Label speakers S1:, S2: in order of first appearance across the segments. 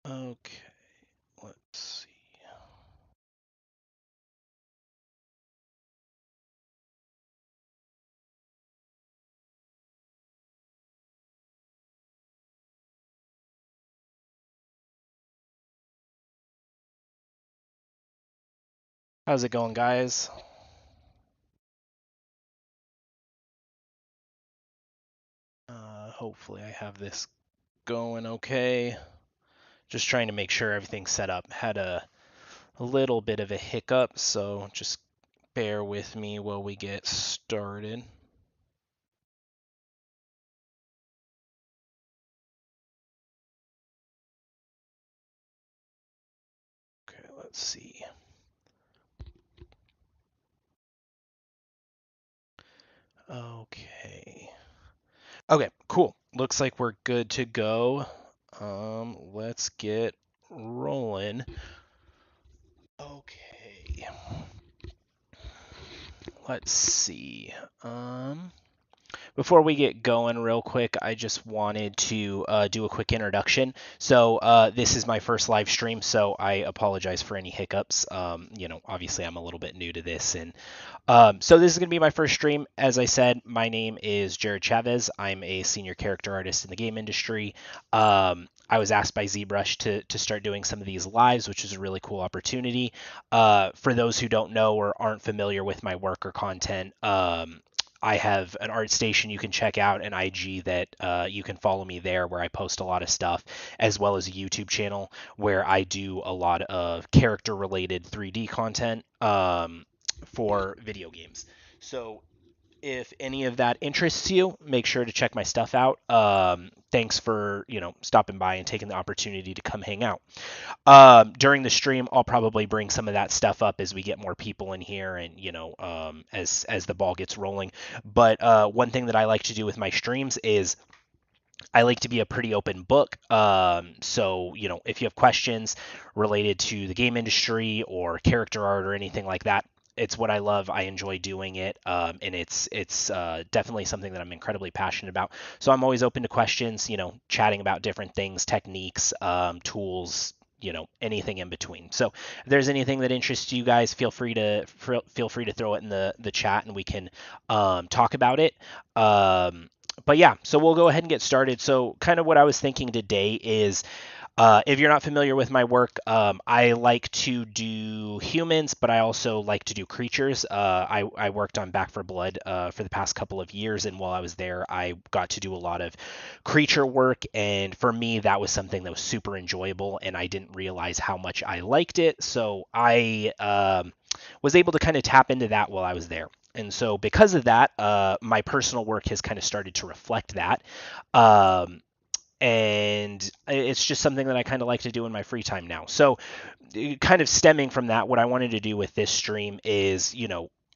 S1: Okay, let's see. How's it going, guys? Hopefully I have this going okay. Just trying to make sure everything's set up. Had a little bit of a hiccup, so just bear with me while we get started. Okay, let's see. Okay. Okay, cool. Looks like we're good to go. Let's get rolling. Okay. Let's see. Before we get going, real quick, I just wanted to do a quick introduction. So this is my first live stream, so I apologize for any hiccups. Obviously I'm a little bit new to this, and so this is going to be my first stream. As I said, my name is Jared Chavez. I'm a senior character artist in the game industry. I was asked by ZBrush to start doing some of these lives, which is a really cool opportunity. For those who don't know or aren't familiar with my work or content, I have an art station you can check out, an IG that you can follow me there, where I post a lot of stuff, as well as a YouTube channel where I do a lot of character related 3D content for video games. So if any of that interests you, make sure to check my stuff out. Thanks for stopping by and taking the opportunity to come hang out. During the stream, I'll probably bring some of that stuff up as we get more people in here, and as the ball gets rolling. But one thing that I like to do with my streams is I like to be a pretty open book. So, if you have questions related to the game industry or character art or anything like that, it's what I love. I enjoy doing it, and it's definitely something that I'm incredibly passionate about. So I'm always open to questions. Chatting about different things, techniques, tools. Anything in between. So if there's anything that interests you guys, feel free to throw it in the chat, and we can talk about it. But yeah, so we'll go ahead and get started. So, kind of what I was thinking today is if you're not familiar with my work, I like to do humans, but I also like to do creatures. I worked on Back for Blood for the past couple of years, and while I was there, I got to do a lot of creature work. And for me, that was something that was super enjoyable, and I didn't realize how much I liked it. So I was able to kind of tap into that while I was there. And so, because of that, my personal work has kind of started to reflect that. Um, and it's just something that I kind of like to do in my free time now. So, kind of stemming from that, what I wanted to do with this stream is,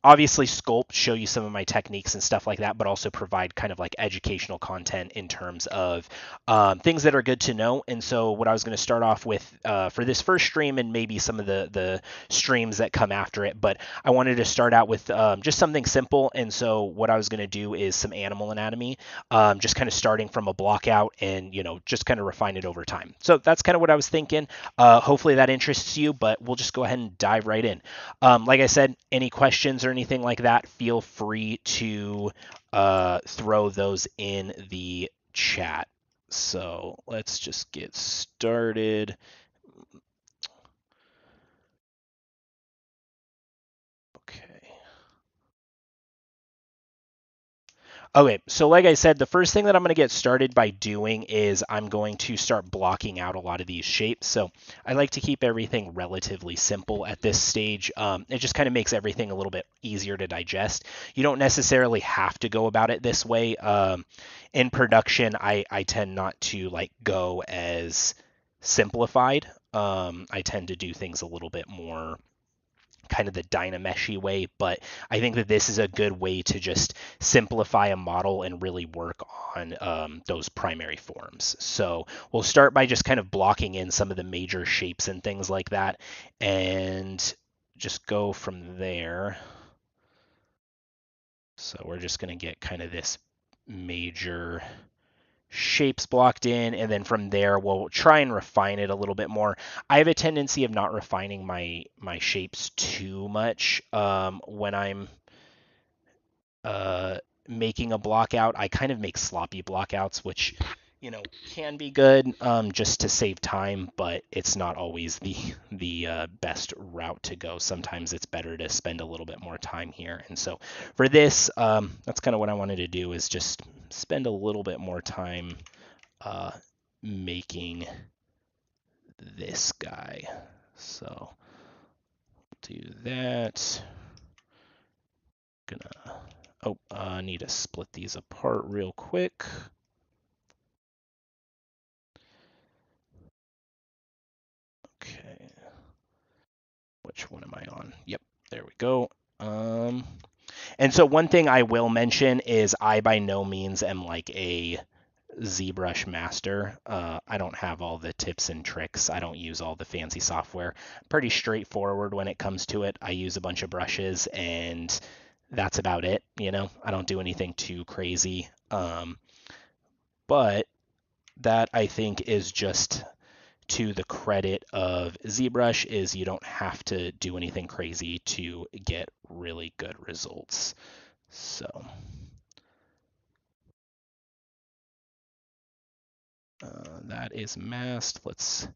S1: obviously sculpt, show you some of my techniques and stuff like that, but also provide kind of like educational content in terms of things that are good to know. And so, what I was going to start off with for this first stream, and maybe some of the streams that come after it, but I wanted to start out with just something simple. And so, what I was going to do is some animal anatomy, just kind of starting from a block out, and just kind of refine it over time. So that's kind of what I was thinking. Hopefully that interests you, but we'll just go ahead and dive right in. Like I said, any questions or anything like that, feel free to throw those in the chat. So let's just get started. Okay. Okay, so like I said, the first thing that I'm going to get started by doing is I'm going to start blocking out a lot of these shapes. So I like to keep everything relatively simple at this stage. It just kind of makes everything a little bit easier to digest. You don't necessarily have to go about it this way. In production, I tend not to like go as simplified. I tend to do things a little bit more kind of the Dynameshy way, but I think that this is a good way to just simplify a model and really work on those primary forms. So we'll start by just kind of blocking in some of the major shapes and things like that, and just go from there. So we're just going to get kind of this major shapes blocked in, and then from there we'll try and refine it a little bit more. I have a tendency of not refining my shapes too much when I'm making a block out. I kind of make sloppy blockouts, which can be good just to save time, but it's not always the best route to go. Sometimes it's better to spend a little bit more time here. And so for this, that's kind of what I wanted to do, is just spend a little bit more time making this guy. So do that. I need to split these apart real quick. Okay. Which one am I on? Yep, there we go. And so one thing I will mention is I by no means am like a ZBrush master. I don't have all the tips and tricks. I don't use all the fancy software. Pretty straightforward when it comes to it. I use a bunch of brushes and that's about it. I don't do anything too crazy. But that I think is just to the credit of ZBrush, is you don't have to do anything crazy to get really good results. So that is masked. Let's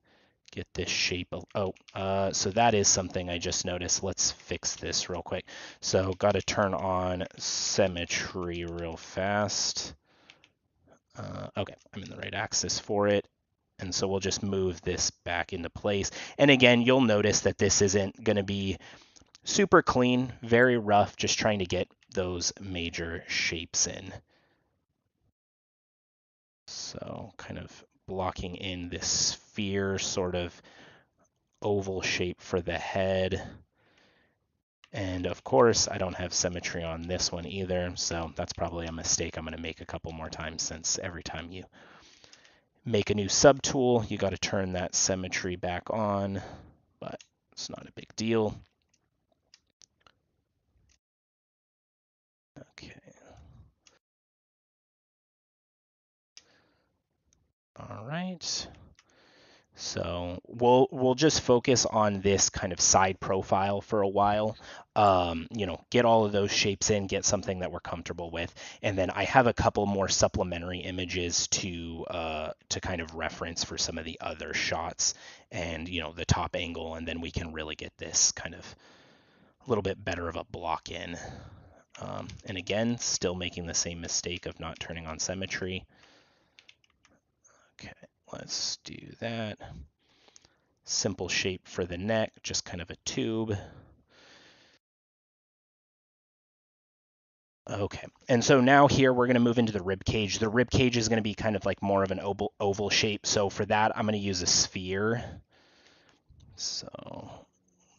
S1: get this shape. So that is something I just noticed. Let's fix this real quick. So got to turn on symmetry real fast. Okay, I'm in the right axis for it. And so we'll just move this back into place. And again, you'll notice that this isn't going to be super clean, very rough, just trying to get those major shapes in. So kind of blocking in this sphere sort of oval shape for the head. And of course, I don't have symmetry on this one either, so that's probably a mistake I'm going to make a couple more times, since every time you make a new subtool, you got to turn that symmetry back on, but it's not a big deal. Okay. All right. So we'll just focus on this kind of side profile for a while. Get all of those shapes in, get something that we're comfortable with, and then I have a couple more supplementary images to kind of reference for some of the other shots, and the top angle, and then we can really get this kind of a little bit better of a block in. And again, still making the same mistake of not turning on symmetry. Okay, let's do that. Simple shape for the neck, just kind of a tube. Okay, and so now here we're going to move into the rib cage. The rib cage is going to be kind of like more of an oval shape. So for that, I'm going to use a sphere. So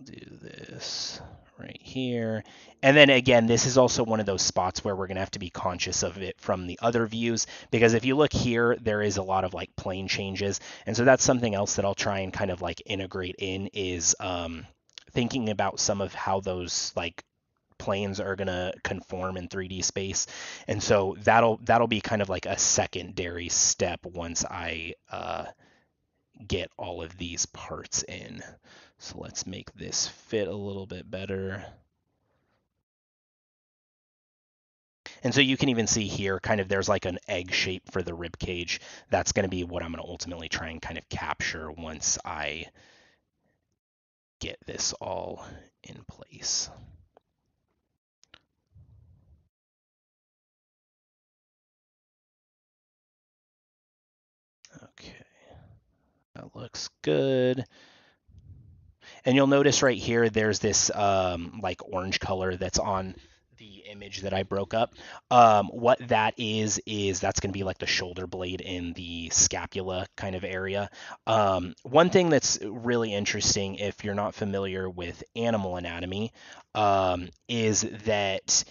S1: do this right here. And then again, this is also one of those spots where we're going to have to be conscious of it from the other views, because if you look here, there is a lot of like plane changes. And so that's something else that I'll try and kind of like integrate in, is thinking about some of how those like planes are going to conform in 3D space. And so that'll be kind of like a secondary step once I get all of these parts in. So let's make this fit a little bit better. And so you can even see here, kind of there's like an egg shape for the rib cage. That's going to be what I'm going to ultimately try and kind of capture once I get this all in place. Okay, that looks good. And you'll notice right here, there's this like orange color that's on the image that I broke up. What that is that's going to be like the shoulder blade in the scapula kind of area. One thing that's really interesting, if you're not familiar with animal anatomy, is that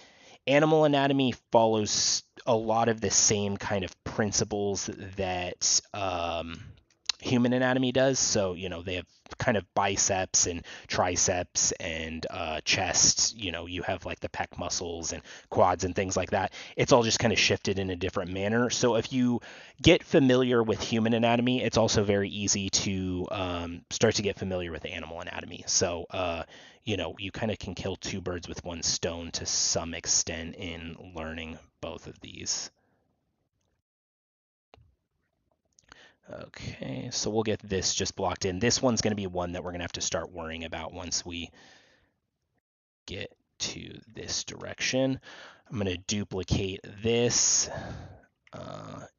S1: animal anatomy follows a lot of the same kind of principles that human anatomy does. So, they have kind of biceps and triceps and chest. You have like the pec muscles and quads and things like that. It's all just kind of shifted in a different manner. So if you get familiar with human anatomy, it's also very easy to start to get familiar with animal anatomy. So, you kind of can kill two birds with one stone to some extent in learning both of these. Okay, so we'll get this just blocked in. This one's going to be one that we're going to have to start worrying about once we get to this direction. I'm going to duplicate this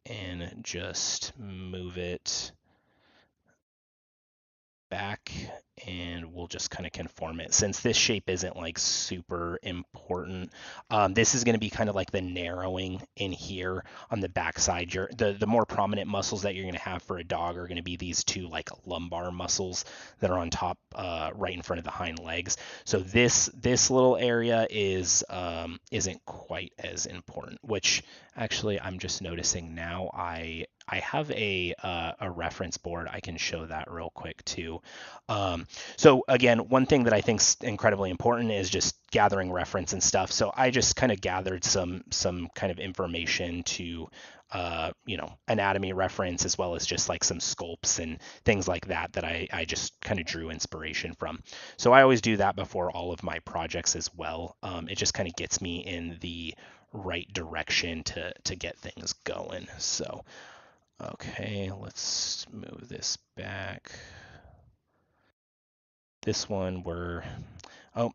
S1: and just move it back, and we'll just kind of conform it. Since this shape isn't like super important, this is going to be kind of like the narrowing in here on the backside. The more prominent muscles that you're going to have for a dog are going to be these two like lumbar muscles that are on top, right in front of the hind legs. So this little area isn't quite as important, which actually I'm just noticing now I have a reference board. I can show that real quick too. So again, one thing that I think is incredibly important is just gathering reference and stuff. So I just kind of gathered some kind of information to anatomy reference, as well as just like some sculpts and things like that I just kind of drew inspiration from. So I always do that before all of my projects as well. It just kind of gets me in the right direction to get things going. So okay, let's move this back. This one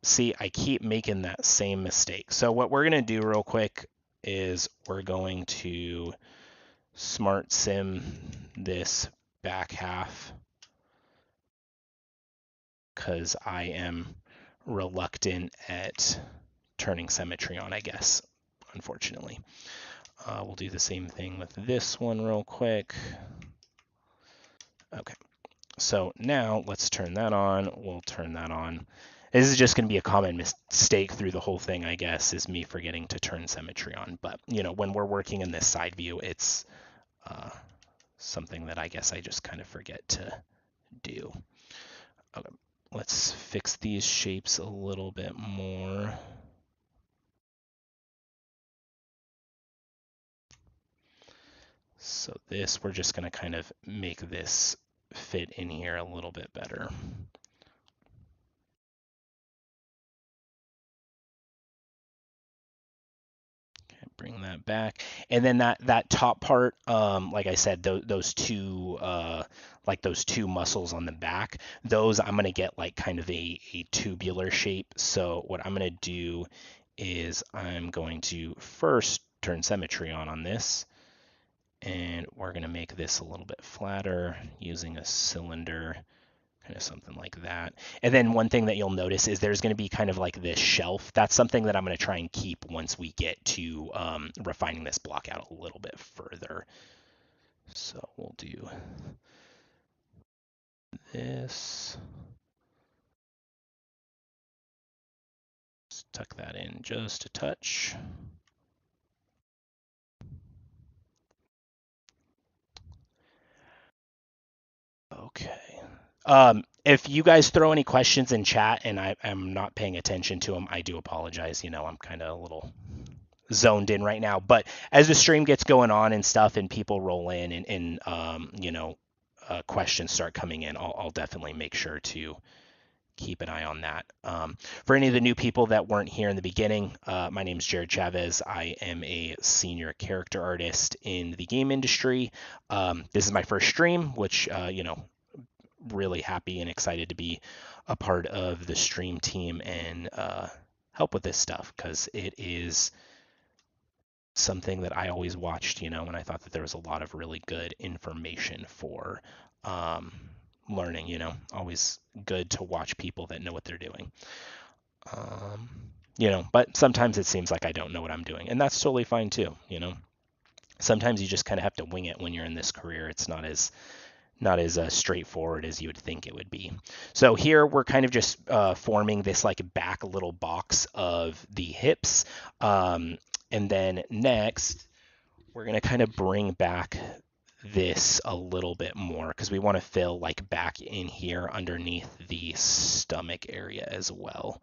S1: see, I keep making that same mistake. So what we're going to do real quick is we're going to smart sim this back half, because I am reluctant at turning symmetry on, I guess, unfortunately. We'll do the same thing with this one real quick. Okay, so now let's turn that on. We'll turn that on. This is just going to be a common mistake through the whole thing, I guess, is me forgetting to turn symmetry on. But, when we're working in this side view, it's something that I guess I just kind of forget to do. Okay, let's fix these shapes a little bit more. So this, we're just going to kind of make this fit in here a little bit better. Okay, bring that back. And then that top part, like I said, those two muscles on the back, those I'm going to get like kind of a tubular shape. So what I'm going to do is I'm going to first turn symmetry on this. And we're going to make this a little bit flatter using a cylinder, kind of something like that. And then one thing that you'll notice is there's going to be kind of like this shelf. That's something that I'm going to try and keep once we get to refining this block out a little bit further. So we'll do this. Let's tuck that in just a touch. Okay. If you guys throw any questions in chat and I'm not paying attention to them, I do apologize. I'm kind of a little zoned in right now. But as the stream gets going on and stuff, and people roll in and questions start coming in, I'll definitely make sure to keep an ie on that. For any of the new people that weren't here in the beginning, my name is Jared Chavez. I am a senior character artist in the game industry. This is my first stream, which, really happy and excited to be a part of the stream team and help with this stuff, because it is something that I always watched, and I thought that there was a lot of really good information for learning, always good to watch people that know what they're doing. But sometimes it seems like I don't know what I'm doing, and that's totally fine too. Sometimes you just kind of have to wing it when you're in this career. It's not as straightforward as you would think it would be. So here we're kind of just forming this like back little box of the hips. And then next, we're going to kind of bring back this a little bit more because we want to fill like back in here underneath the stomach area as well.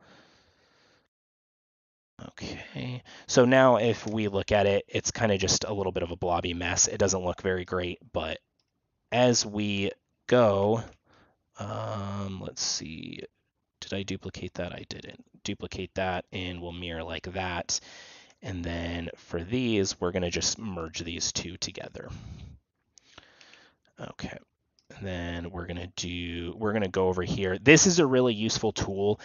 S1: Okay, so now if we look at it, it's kind of just a little bit of a blobby mess. It doesn't look very great, but as we go, let's see, did I duplicate that? I didn't. Duplicate that and we'll mirror like that. And then for these, we're going to just merge these two together. Okay. And then we're going to go over here. This is a really useful tool.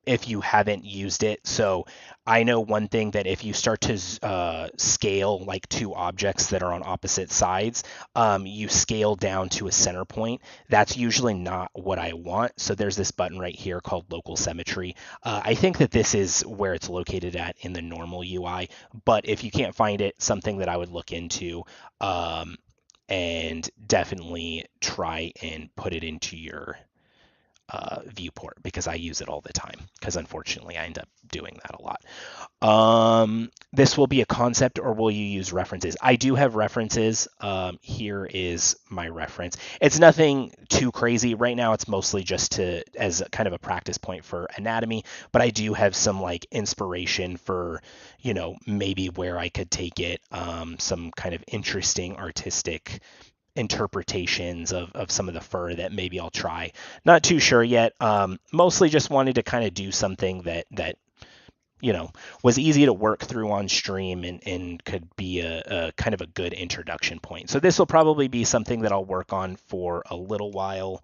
S1: If you haven't used it. So I know one thing that if you start to scale like two objects that are on opposite sides, you scale down to a center point. That's usually not what I want. So there's this button right here called local symmetry. I think that this is where it's located at in the normal UI, but if you can't find it, something that I would look into and definitely try and put it into your viewport because I use it all the time because unfortunately I end up doing that a lot. This will be a concept or will you use references? I do have references. Here is my reference. It's nothing too crazy right now. It's mostly just as kind of a practice point for anatomy, but I do have some like inspiration for, maybe where I could take it, some kind of interesting artistic interpretations of some of the fur that maybe I'll try. Not too sure yet. Mostly just wanted to kind of do something that was easy to work through on stream and could be a kind of a good introduction point. So this will probably be something that I'll work on for a little while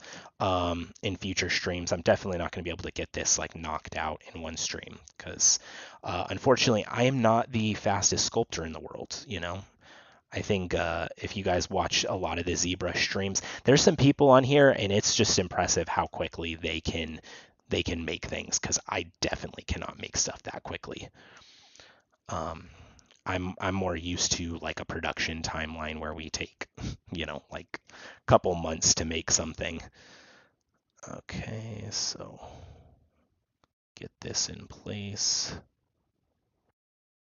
S1: in future streams. I'm definitely not going to be able to get this like knocked out in one stream because unfortunately I am not the fastest sculptor in the world, I think if you guys watch a lot of the ZBrush streams, there's some people on here, and it's just impressive how quickly they can make things. Because I definitely cannot make stuff that quickly. I'm more used to like a production timeline where we take, like a couple months to make something. Okay, so get this in place.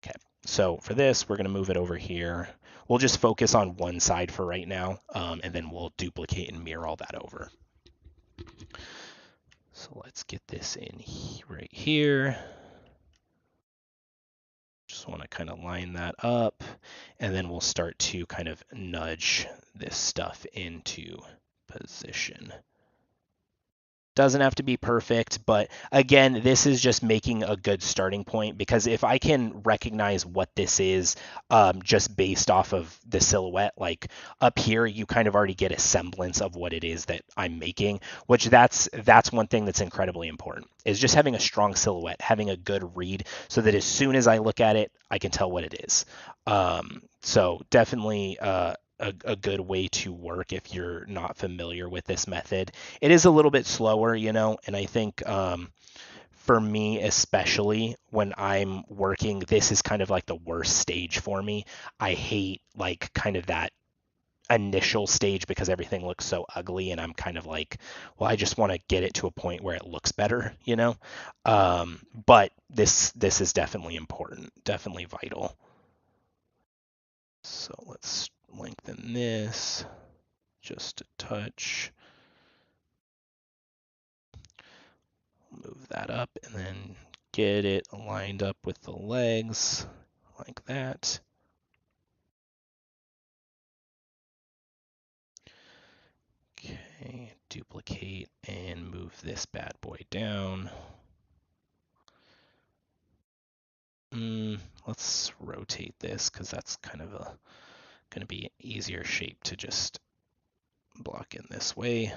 S1: Okay, so for this, we're going to move it over here. We'll just focus on one side for right now, and then we'll duplicate and mirror all that over. So let's get this in right here. Just want to kind of line that up, and then we'll start to kind of nudge this stuff into position. Doesn't have to be perfect, but again, this is just making a good starting point because if I can recognize what this is just based off of the silhouette, like up here, you kind of already get a semblance of what it is that I'm making, which that's one thing that's incredibly important is just having a strong silhouette, having a good read so that as soon as I look at it, I can tell what it is. So definitely a good way to work if you're not familiar with this method. It is a little bit slower, and I think for me, especially when I'm working, this is kind of like the worst stage for me. I hate like kind of that initial stage because everything looks so ugly and I'm kind of like, well, I just want to get it to a point where it looks better, but this is definitely important, definitely vital. So let's lengthen this just a touch. Move that up and then get it lined up with the legs like that. Okay, duplicate and move this bad boy down. Let's rotate this because that's kind of going to be an easier shape to just block in this way.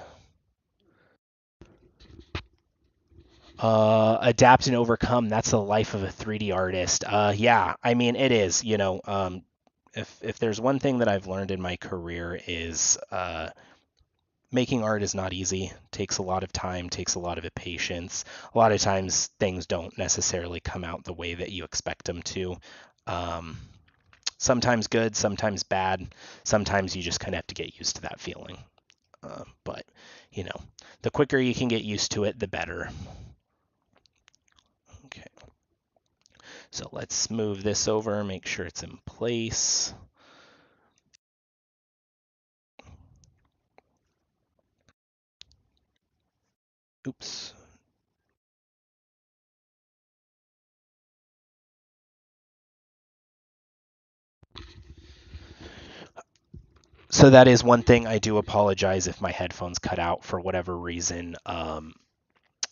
S1: Adapt and overcome. That's the life of a 3D artist. Yeah, I mean, it is, if there's one thing that I've learned in my career is making art is not easy. Takes a lot of time, takes a lot of patience. A lot of times things don't necessarily come out the way that you expect them to. Sometimes good, sometimes bad. Sometimes you just kind of have to get used to that feeling. But, the quicker you can get used to it, the better. Okay. So let's move this over, make sure it's in place. Oops. So that is one thing. I do apologize if my headphones cut out for whatever reason.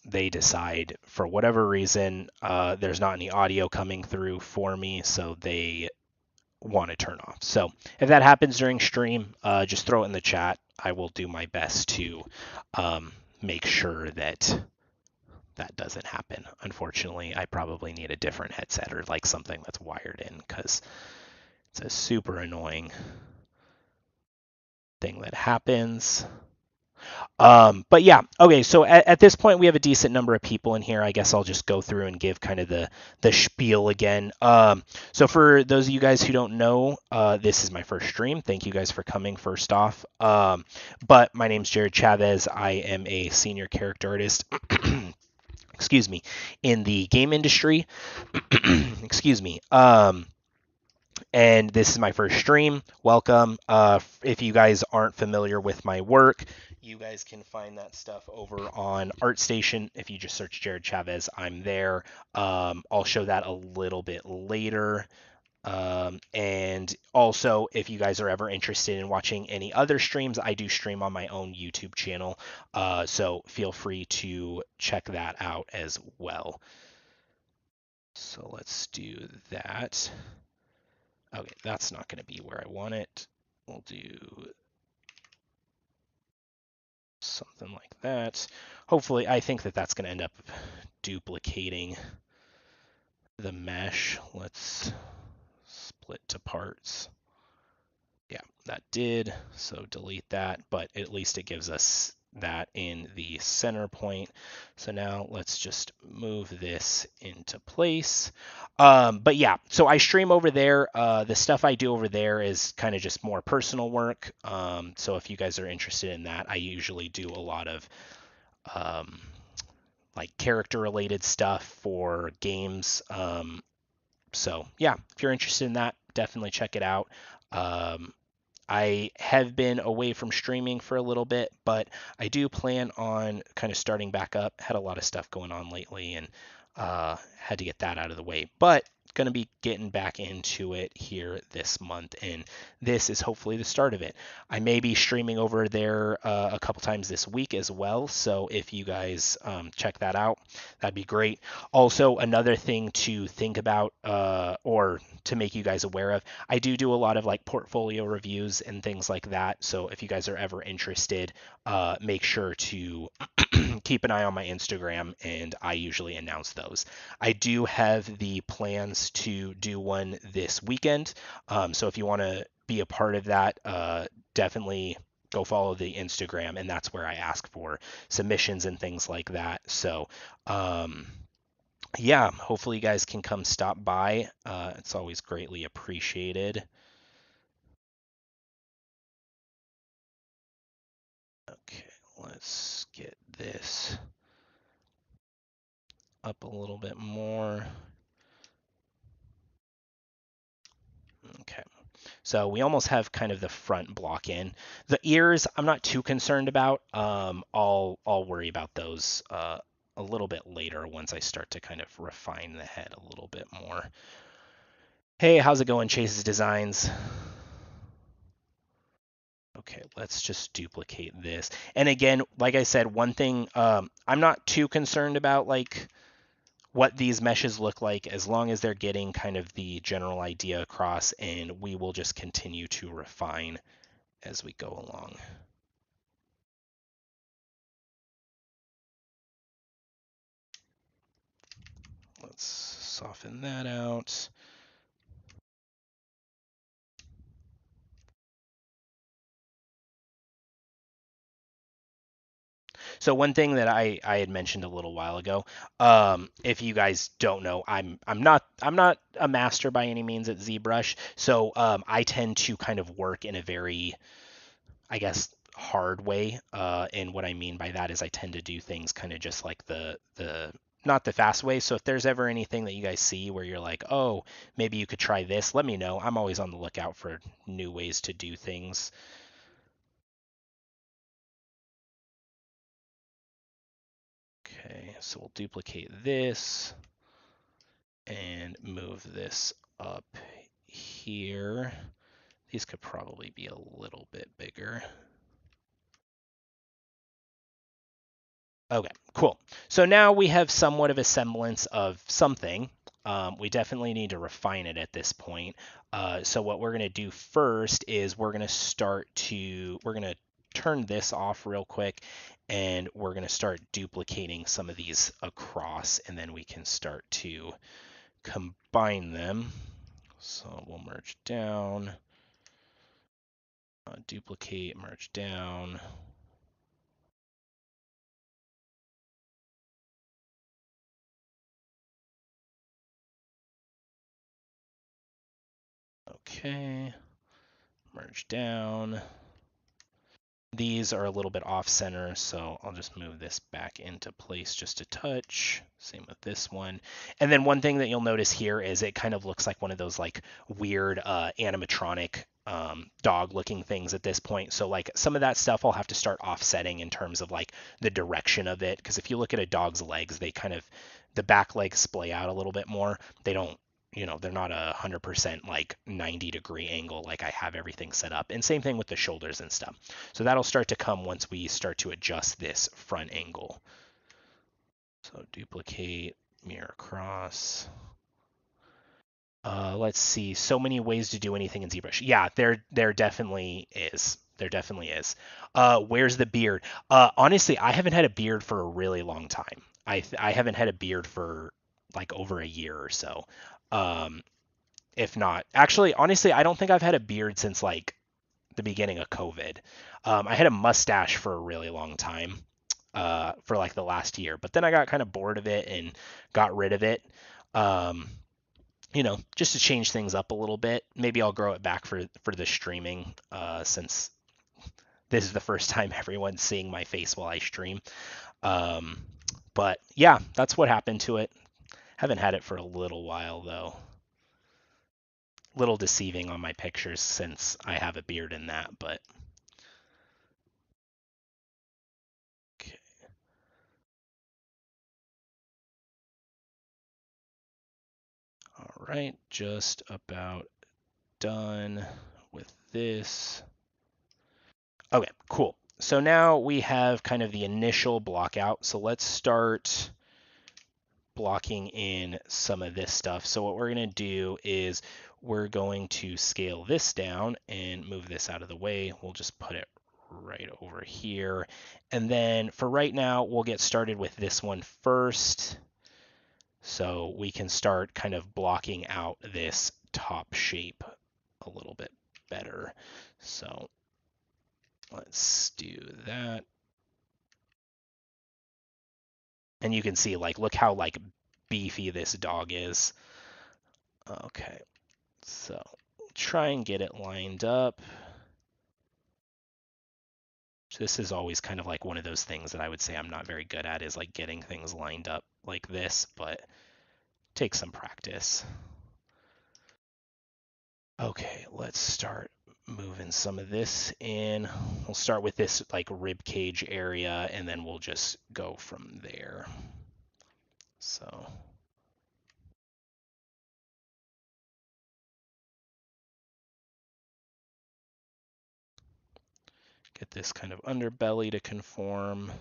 S1: They decide for whatever reason there's not any audio coming through for me, so they want to turn off. So if that happens during stream, just throw it in the chat. I will do my best to make sure that that doesn't happen. Unfortunately, I probably need a different headset or like something that's wired in because it's a super annoying thing that happens. But yeah, okay. So at this point, we have a decent number of people in here. I guess I'll just go through and give kind of the spiel again. So for those of you guys who don't know, this is my first stream. Thank you guys for coming. First off, but my name's Jared Chavez. I am a senior character artist. Excuse me, in the game industry. Excuse me. And this is my first stream. Welcome. If you guys aren't familiar with my work, you guys can find that stuff over on ArtStation. If you just search Jared Chavez, I'm there. I'll show that a little bit later. And also, if you guys are ever interested in watching any other streams, I do stream on my own YouTube channel. So feel free to check that out as well. So let's do that. Okay, that's not going to be where I want it. We'll do something like that. Hopefully, I think that that's going to end up duplicating the mesh. Let's split to parts. Yeah, that did. So delete that, but at least it gives us that in the center point. So now let's just move this into place. But yeah, so I stream over there. The stuff I do over there is kind of just more personal work. So if you guys are interested in that, I usually do a lot of like character related stuff for games. So yeah, if you're interested in that, definitely check it out. I have been away from streaming for a little bit, but I do plan on kind of starting back up. Had a lot of stuff going on lately and had to get that out of the way. But going to be getting back into it here this month, and this is hopefully the start of it. I may be streaming over there a couple times this week as well, so if you guys check that out, that'd be great. Also, another thing to think about or to make you guys aware of, I do a lot of like portfolio reviews and things like that, so if you guys are ever interested, make sure to keep an eye on my Instagram, and I usually announce those. I do have the plans to do one this weekend, so if you want to be a part of that, definitely go follow the Instagram, and that's where I ask for submissions and things like that. So, yeah, hopefully you guys can come stop by. It's always greatly appreciated. Okay, let's get this up a little bit more. Okay. So we almost have kind of the front block in. The ears, I'm not too concerned about. I'll worry about those a little bit later once I start to kind of refine the head a little bit more. Hey, how's it going, Chase's Designs? Okay, let's just duplicate this. And again, like I said, one thing I'm not too concerned about like what these meshes look like as long as they're getting kind of the general idea across, and we will just continue to refine as we go along. Let's soften that out. So one thing that I had mentioned a little while ago, if you guys don't know, I'm not a master by any means at ZBrush, so I tend to kind of work in a very, I guess, hard way. And what I mean by that is I tend to do things kind of just like the not the fast way. So if there's ever anything that you guys see where you're like, oh, maybe you could try this, let me know. I'm always on the lookout for new ways to do things. Okay, so we'll duplicate this and move this up here. These could probably be a little bit bigger. Okay, cool. So now we have somewhat of a semblance of something. We definitely need to refine it at this point. So what we're going to do first is we're going to turn this off real quick, and we're going to start duplicating some of these across, and then we can start to combine them. So we'll merge down, duplicate, merge down. Okay, merge down. These are a little bit off center, so I'll just move this back into place just a touch. Same with this one. And then one thing that you'll notice here is it kind of looks like one of those like weird animatronic dog looking things at this point. So like some of that stuff I'll have to start offsetting in terms of like the direction of it. Because if you look at a dog's legs, they kind of, the back legs splay out a little bit more. They don't, they're not 100% like 90-degree angle like I have everything set up. And same thing with the shoulders and stuff. So that'll start to come once we start to adjust this front angle. So duplicate, mirror across. Let's see. So many ways to do anything in ZBrush. Yeah, there definitely is. There definitely is. Where's the beard? Honestly, I haven't had a beard for a really long time. I haven't had a beard for like over a year or so. Um, if not, actually, honestly, I don't think I've had a beard since like the beginning of COVID. I had a mustache for a really long time, for like the last year, but then I got kind of bored of it and got rid of it. Um, just to change things up a little bit. Maybe I'll grow it back for the streaming, since this is the first time everyone's seeing my face while I stream. Um, but yeah, that's what happened to it. Haven't had it for a little while though. Little deceiving on my pictures since I have a beard in that, but okay. All right, just about done with this. Okay, cool. So now we have kind of the initial block out. So let's start blocking in some of this stuff. So what we're going to do is we're going to scale this down and move this out of the way. We'll just put it right over here. And then for right now, we'll get started with this one first. So we can start kind of blocking out this top shape a little bit better. So let's do that. And you can see, like, look how, like, beefy this dog is. Okay, so try and get it lined up. This is always kind of like one of those things that I would say I'm not very good at, is like getting things lined up like this, but take some practice. Okay, let's start moving some of this in. We'll start with this like rib cage area, and then we'll just go from there. So get this kind of underbelly to conform.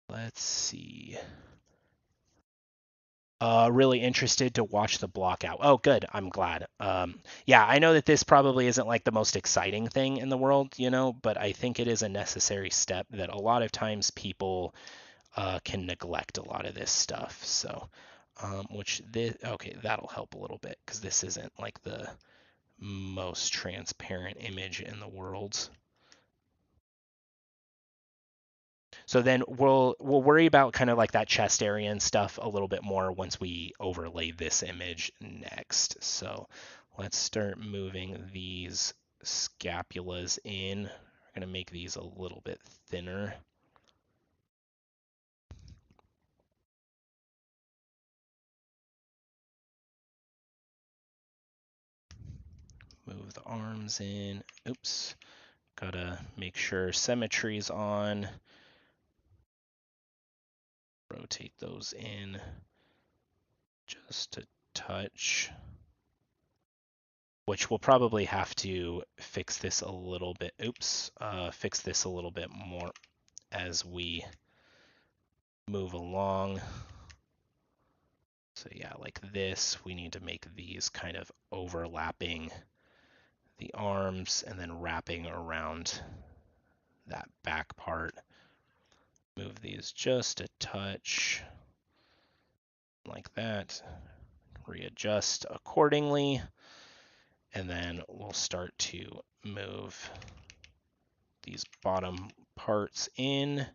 S1: Let's see. Really interested to watch the block out. Oh, good. I'm glad. Yeah, I know that this probably isn't like the most exciting thing in the world, but I think it is a necessary step that a lot of times people can neglect a lot of this stuff. So, okay, that'll help a little bit because this isn't like the most transparent image in the world. So then we'll worry about kind of like that chest area and stuff a little bit more once we overlay this image next. So let's start moving these scapulas in. We're We're going to make these a little bit thinner. Move the arms in. Oops. Gotta make sure symmetry's on. Rotate those in just a touch. Which we'll probably have to fix this a little bit. Oops. Fix this a little bit more as we move along. So yeah, like this, we need to make these kind of overlapping the arms and then wrapping around that back part. Move these just a touch like that. Readjust accordingly. And then we'll start to move these bottom parts in.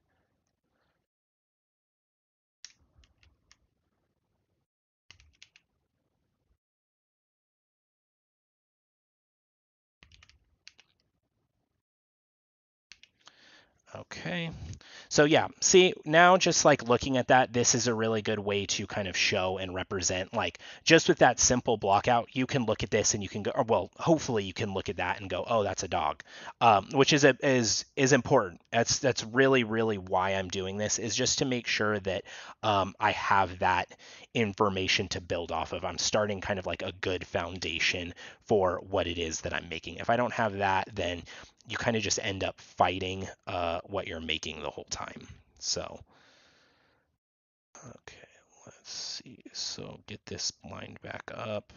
S1: Okay. So yeah, see, now just like looking at that, this is a really good way to kind of show and represent, like just with that simple block out, you can look at this and you can go, or well, hopefully you can look at that and go, oh, that's a dog, which is important. That's really, really why I'm doing this, is just to make sure that I have that information to build off of. I'm starting kind of like a good foundation for what it is that I'm making. If I don't have that, then you kind of just end up fighting what you're making the whole time. So, okay, let's see. So get this lined back up.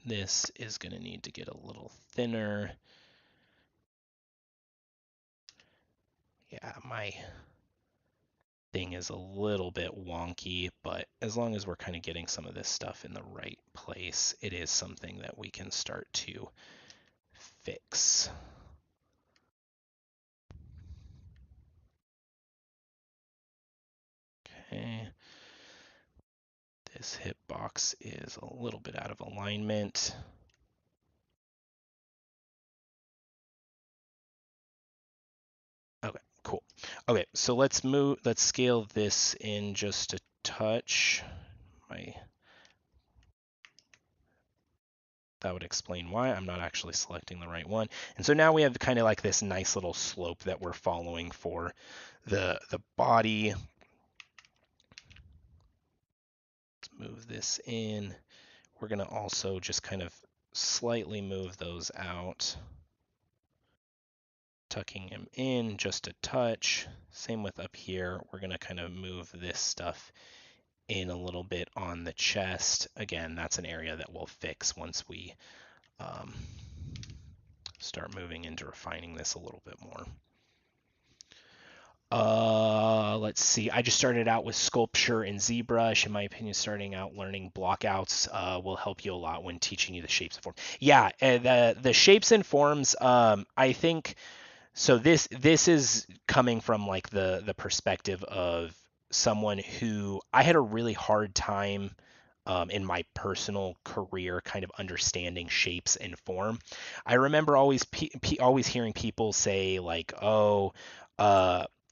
S1: This is going to need to get a little thinner. Yeah, my thing is a little bit wonky, but as long as we're kind of getting some of this stuff in the right place, it is something that we can start to fix. Okay. This hip box is a little bit out of alignment. Okay, cool. Okay, so let's scale this in just a touch. That would explain why I'm not actually selecting the right one. And so now we have kind of like this nice little slope that we're following for the body. Let's move this in. We're going to also just kind of slightly move those out, tucking them in just a touch. Same with up here. We're going to kind of move this stuff in a little bit on the chest. Again, that's an area that we'll fix once we start moving into refining this a little bit more. Let's see. I just started out with sculpture in ZBrush. In my opinion, starting out learning blockouts will help you a lot when teaching you the shapes and forms. Yeah, the shapes and forms. I think so. This is coming from like the perspective of someone who I had a really hard time in my personal career kind of understanding shapes and form. I remember always always hearing people say like, oh,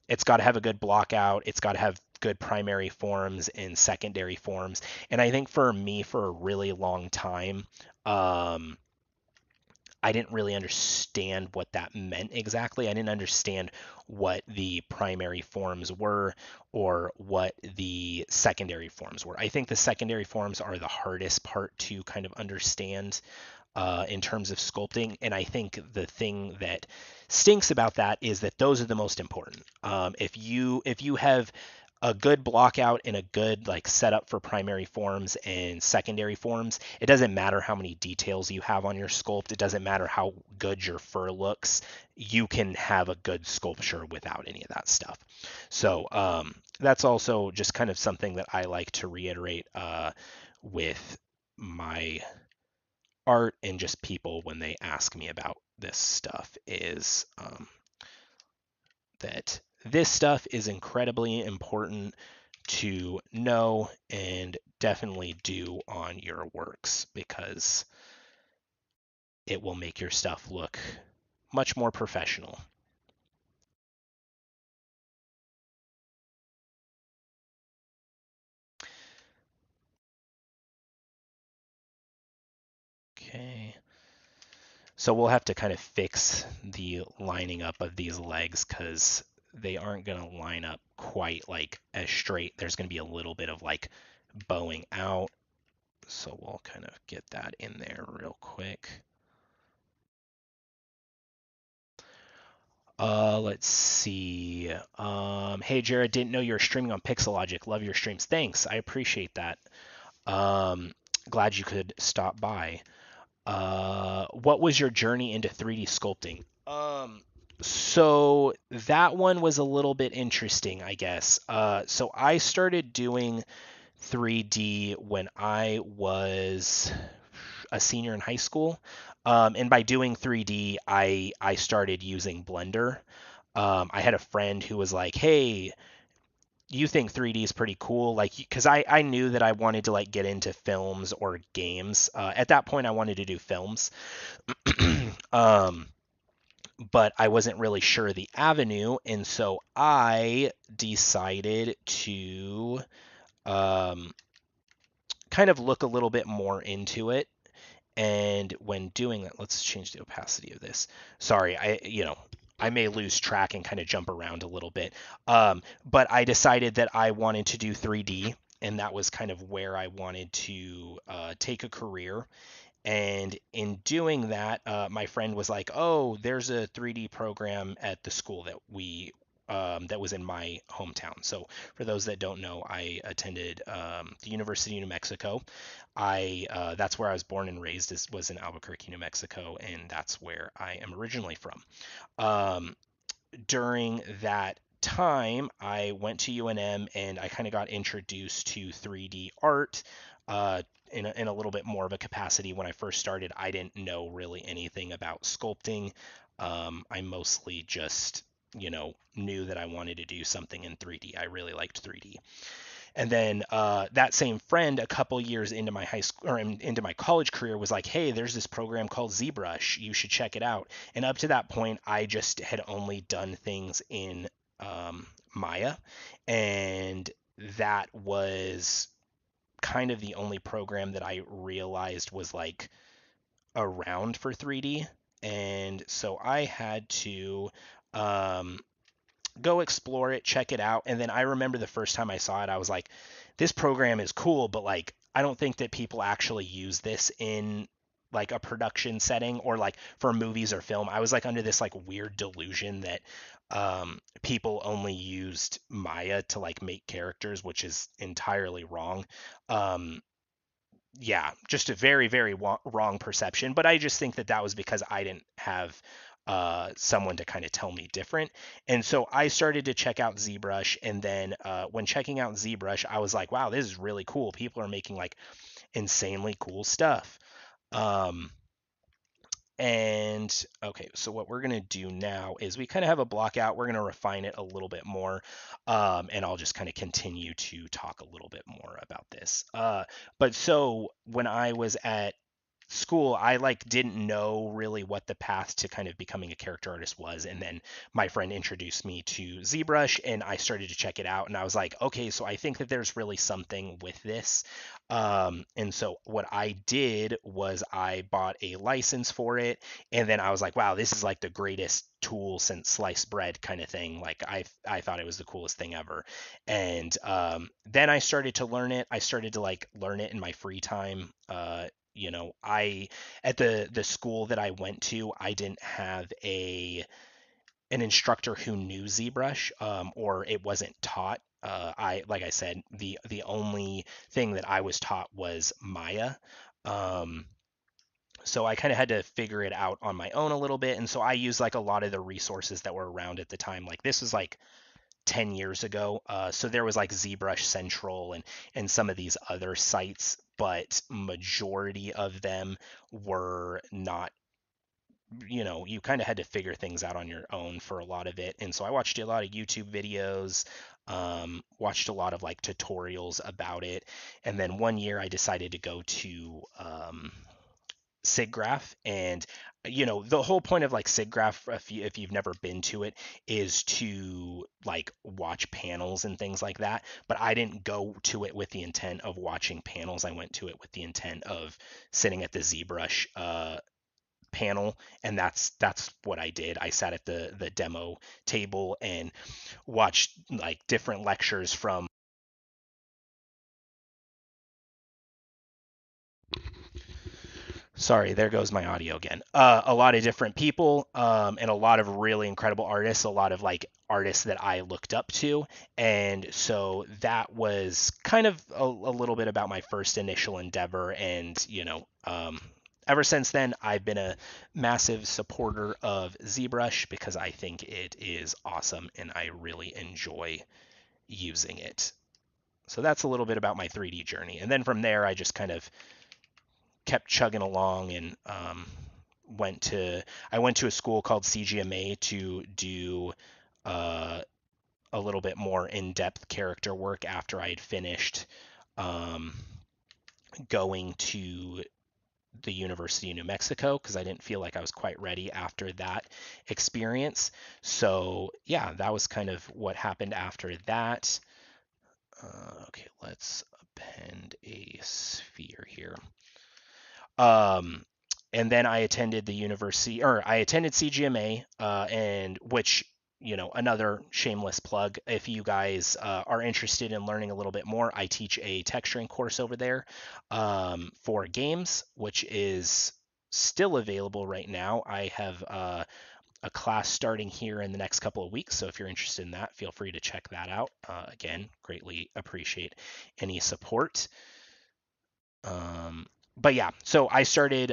S1: it's got to have a good block out. It's got to have good primary forms and secondary forms. And I think for me, for a really long time, I didn't really understand what that meant exactly. I didn't understand what the primary forms were or what the secondary forms were. I think the secondary forms are the hardest part to kind of understand in terms of sculpting. And I think the thing that stinks about that is that those are the most important. If you have a good block out and a good like setup for primary forms and secondary forms, it doesn't matter how many details you have on your sculpt. It doesn't matter how good your fur looks. You can have a good sculpture without any of that stuff. So that's also just kind of something that I like to reiterate with my art and just people when they ask me about this stuff is that this stuff is incredibly important to know and definitely do on your works, because it will make your stuff look much more professional. Okay. So we'll have to kind of fix the lining up of these legs because they aren't going to line up quite like as straight. There's going to be a little bit of like bowing out. So we'll kind of get that in there real quick. Let's see. Hey Jared, didn't know you were streaming on Pixelogic. Love your streams. Thanks. I appreciate that. Um, Glad you could stop by. What was your journey into 3D sculpting? So that one was a little bit interesting, I guess. So I started doing 3D when I was a senior in high school. And by doing 3D, I started using Blender. I had a friend who was like, "Hey, you think 3D is pretty cool?" Like, because I knew that I wanted to like get into films or games. At that point, I wanted to do films. um, but I wasn't really sure the avenue, and so I decided to um, kind of look a little bit more into it. And when doing that, let's change the opacity of this. Sorry, I may lose track and kind of jump around a little bit. But I decided that I wanted to do 3D, and that was kind of where I wanted to take a career. And in doing that, my friend was like, "Oh, there's a 3D program at the school that was in my hometown." So, for those that don't know, I attended the University of New Mexico. That's where I was born and raised. Was in Albuquerque, New Mexico, and that's where I am originally from. Um, During that time, I went to UNM and I kind of got introduced to 3D art in a little bit more of a capacity. When I first started, I didn't know really anything about sculpting. I mostly just, knew that I wanted to do something in 3D. I really liked 3D. And then that same friend, a couple years into my high school or into my college career, was like, "Hey, there's this program called ZBrush. You should check it out." And up to that point, I just had only done things in Maya, and that was kind of the only program that I realized was like around for 3D. And so I had to um, go explore it, check it out. And then I remember the first time I saw it, I was like, this program is cool, but like, I don't think that people actually use this in like a production setting or like for movies or film. I was like under this like weird delusion that people only used Maya to like make characters, which is entirely wrong. Um, yeah, just a very, very wrong perception. But I just think that that was because I didn't have someone to kind of tell me different. And so I started to check out ZBrush. And then when checking out ZBrush, I was like, wow, this is really cool. People are making like insanely cool stuff. Um, and okay, so what we're going to do now is we kind of have a block out. We're going to refine it a little bit more. And I'll just kind of continue to talk a little bit more about this. But so when I was at school, I like didn't know really what the path to kind of becoming a character artist was. And then my friend introduced me to ZBrush and I started to check it out and I was like, okay, so I think that there's really something with this. And so what I did was I bought a license for it and then I was like, wow, this is like the greatest tool since sliced bread kind of thing. Like I thought it was the coolest thing ever. And then I started to learn it. I started to like learn it in my free time. I at the school that I went to, I didn't have an instructor who knew ZBrush, or it wasn't taught. Like I said, the only thing that I was taught was Maya. Um, so I kind of had to figure it out on my own a little bit, and so I used like a lot of the resources that were around at the time. Like this was like 10 years ago. So there was like ZBrush Central and some of these other sites, but majority of them were not, you kind of had to figure things out on your own for a lot of it. And so I watched a lot of YouTube videos, watched a lot of like tutorials about it. And then one year I decided to go to SIGGRAPH, and the whole point of like SIGGRAPH, if you've never been to it, is to like watch panels and things like that. But I didn't go to it with the intent of watching panels. I went to it with the intent of sitting at the ZBrush panel, and that's what I did. I sat at the demo table and watched like different lectures from. Sorry, there goes my audio again. A lot of different people, and a lot of really incredible artists, a lot of like artists that I looked up to. And so that was kind of a little bit about my first initial endeavor. And, ever since then, I've been a massive supporter of ZBrush because I think it is awesome and I really enjoy using it. So that's a little bit about my 3D journey. And then from there, I just kind of kept chugging along and I went to a school called CGMA to do uh, a little bit more in-depth character work after I had finished um, going to the University of New Mexico because I didn't feel like I was quite ready after that experience. So yeah, that was kind of what happened after that. Okay, let's append a sphere here. Um, and then I attended the university, or I attended CGMA, and which, another shameless plug. If you guys are interested in learning a little bit more, I teach a texturing course over there for games, which is still available right now. I have a class starting here in the next couple of weeks, so if you're interested in that, feel free to check that out. Again, greatly appreciate any support. But yeah, so I started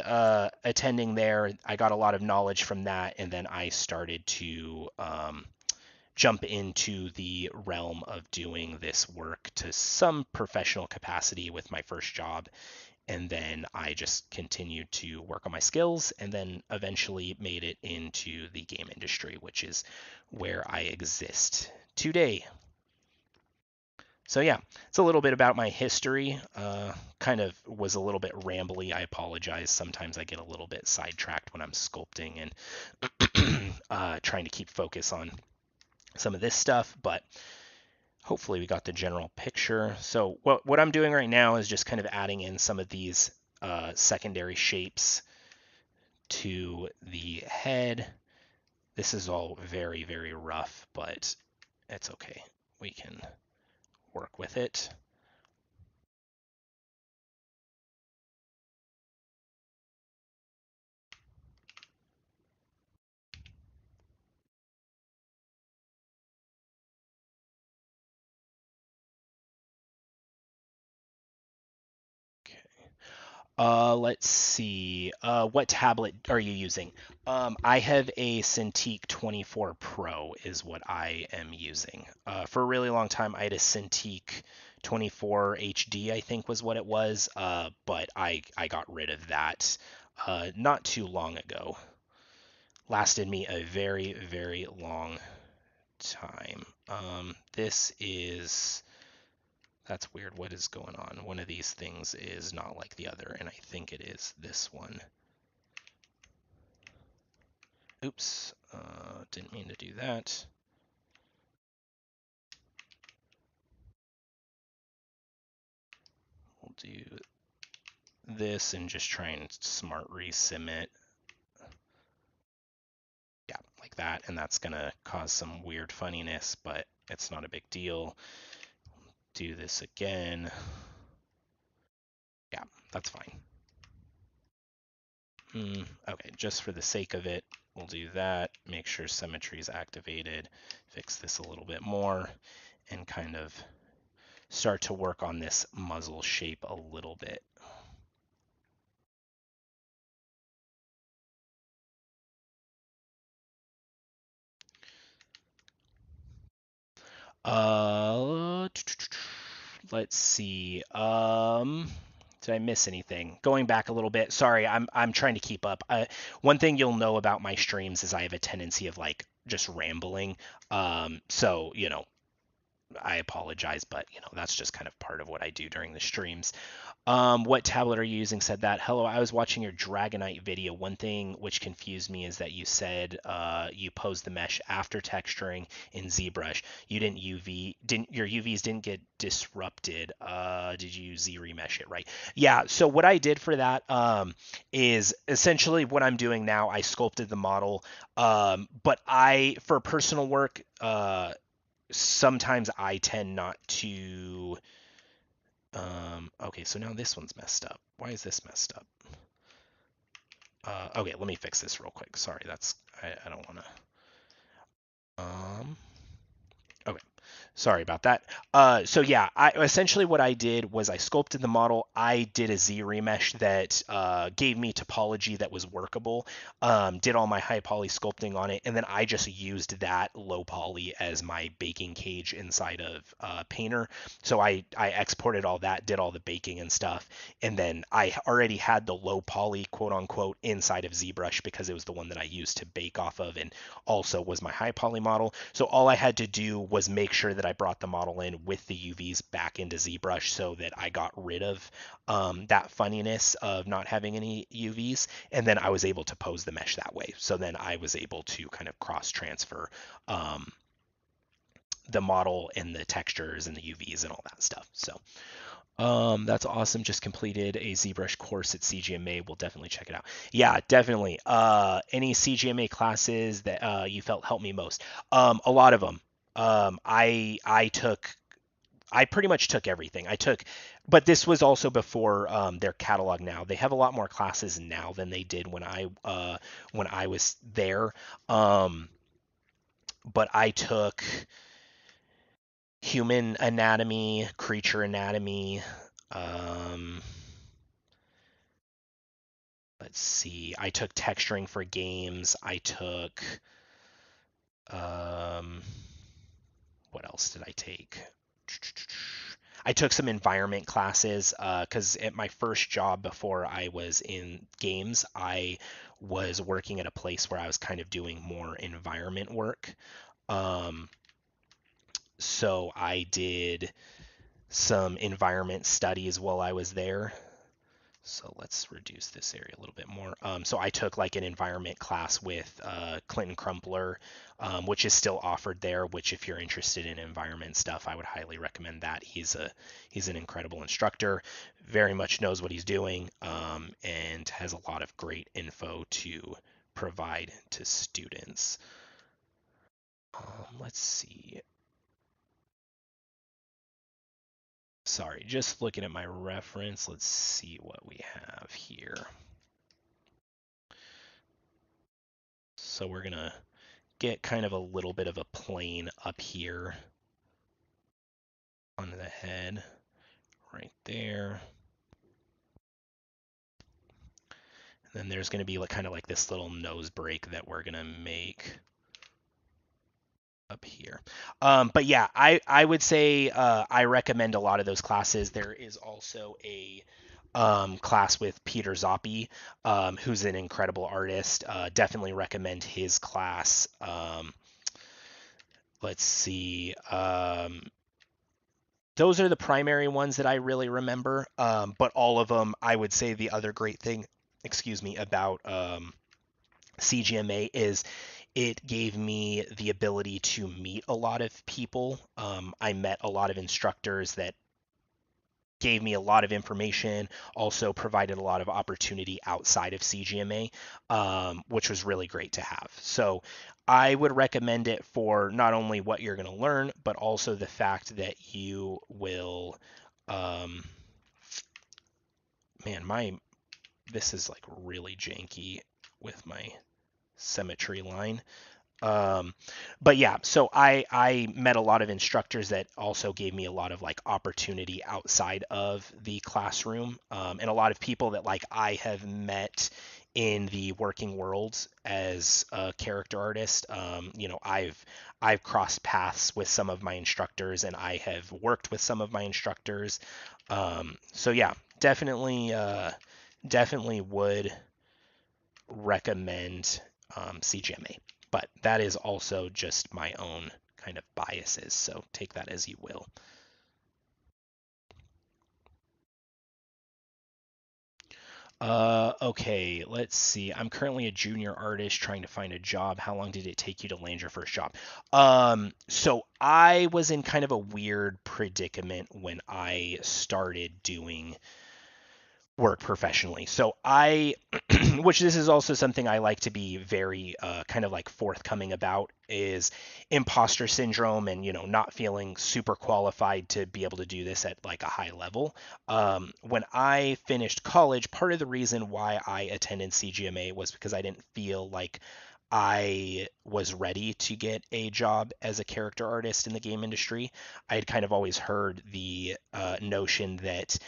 S1: attending there. I got a lot of knowledge from that, and then I started to jump into the realm of doing this work to some professional capacity with my first job. And then I just continued to work on my skills and then eventually made it into the game industry, which is where I exist today. So yeah, it's a little bit about my history. Kind of was a little bit rambly. I apologize. Sometimes I get a little bit sidetracked when I'm sculpting and trying to keep focus on some of this stuff, but hopefully we got the general picture. So what I'm doing right now is just kind of adding in some of these secondary shapes to the head. This is all very, very rough, but it's okay. We can work with it. Let's see. What tablet are you using? I have a Cintiq 24 Pro is what I am using. For a really long time, I had a Cintiq 24 HD, I think was what it was. But I got rid of that not too long ago. Lasted me a very, very long time. This is That's weird. What is going on? One of these things is not like the other, and I think it is this one. Oops, didn't mean to do that. We'll do this and just try and smart resim it. Yeah, like that, and that's gonna cause some weird funniness, but it's not a big deal. Do this again. Yeah, that's fine. Okay, just for the sake of it, we'll do that. Make sure symmetry is activated. Fix this a little bit more and kind of start to work on this muzzle shape a little bit. Let's see. Did I miss anything? Going back a little bit. Sorry, I'm trying to keep up. One thing you'll know about my streams is I have a tendency of like just rambling. So I apologize, but that's just kind of part of what I do during the streams. What tablet are you using? Said that. Hello, I was watching your Dragonite video. One thing which confused me is that you said you posed the mesh after texturing in ZBrush. You didn't your UVs didn't get disrupted. Did you Z remesh it right? Yeah. So what I did for that is essentially what I'm doing now. I sculpted the model, but for personal work, sometimes I tend not to. Okay, so now this one's messed up. Why is this messed up? Okay, let me fix this real quick. Sorry, I don't want to. Okay. Sorry about that. So yeah, essentially what I did was I sculpted the model. I did a Z remesh that gave me topology that was workable. Did all my high poly sculpting on it, and then I just used that low poly as my baking cage inside of Painter. So I exported all that, did all the baking and stuff, and then I already had the low poly quote unquote inside of ZBrush because it was the one that I used to bake off of, and also was my high poly model. So all I had to do was make sure that I brought the model in with the UVs back into ZBrush so that I got rid of that funniness of not having any UVs, and then I was able to pose the mesh that way. So then I was able to kind of cross transfer the model and the textures and the UVs and all that stuff. So that's awesome. Just completed a ZBrush course at CGMA. We'll definitely check it out. Yeah, definitely. Any CGMA classes that you felt helped me most? A lot of them. I pretty much took everything. But this was also before their catalog. Now they have a lot more classes now than they did when I was there. But I took human anatomy, creature anatomy. Let's see. I took texturing for games. I took what else did I take? I took some environment classes because at my first job before I was in games, I was working at a place where I was kind of doing more environment work. So I did some environment studies while I was there. So let's reduce this area a little bit more. So I took like an environment class with Clinton Crumpler, which is still offered there, which if you're interested in environment stuff, I would highly recommend that. He's an incredible instructor, very much knows what he's doing, and has a lot of great info to provide to students. Let's see. Sorry, just looking at my reference. Let's see what we have here. So we're going to get kind of a little bit of a plane up here on the head, right there. And then there's going to be like kind of like this little nose break that we're going to make up here. But yeah, I would say I recommend a lot of those classes. There is also a class with Peter Zoppi, who's an incredible artist. Definitely recommend his class. Let's see. Those are the primary ones that I really remember. But all of them, I would say the other great thing, about CGMA is it gave me the ability to meet a lot of people. I met a lot of instructors that gave me a lot of information, also provided a lot of opportunity outside of CGMA, which was really great to have. So I would recommend it for not only what you're going to learn, but also the fact that you will, this is like really janky with my symmetry line. But yeah, so I met a lot of instructors that also gave me a lot of like opportunity outside of the classroom, and a lot of people that like I have met in the working world as a character artist. I've crossed paths with some of my instructors, and I have worked with some of my instructors. So yeah, definitely would recommend CGMA. But that is also just my own kind of biases. So take that as you will. Okay, let's see. I'm currently a junior artist trying to find a job. How long did it take you to land your first job? So I was in kind of a weird predicament when I started doing work professionally. So I, which this is also something I like to be very kind of like forthcoming about, is imposter syndrome and, not feeling super qualified to be able to do this at like a high level. When I finished college, part of the reason why I attended CGMA was because I didn't feel like I was ready to get a job as a character artist in the game industry. I had kind of always heard the notion that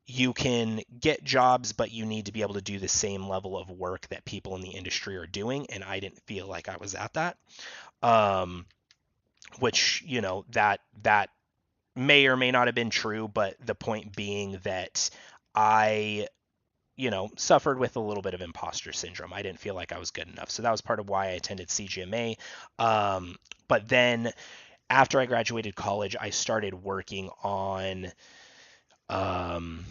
S1: you can get jobs, but you need to be able to do the same level of work that people in the industry are doing. And I didn't feel like I was at that. Um, which, that may or may not have been true, but the point being that I, suffered with a little bit of imposter syndrome. I didn't feel like I was good enough. So that was part of why I attended CGMA. But then after I graduated college, I started working on um,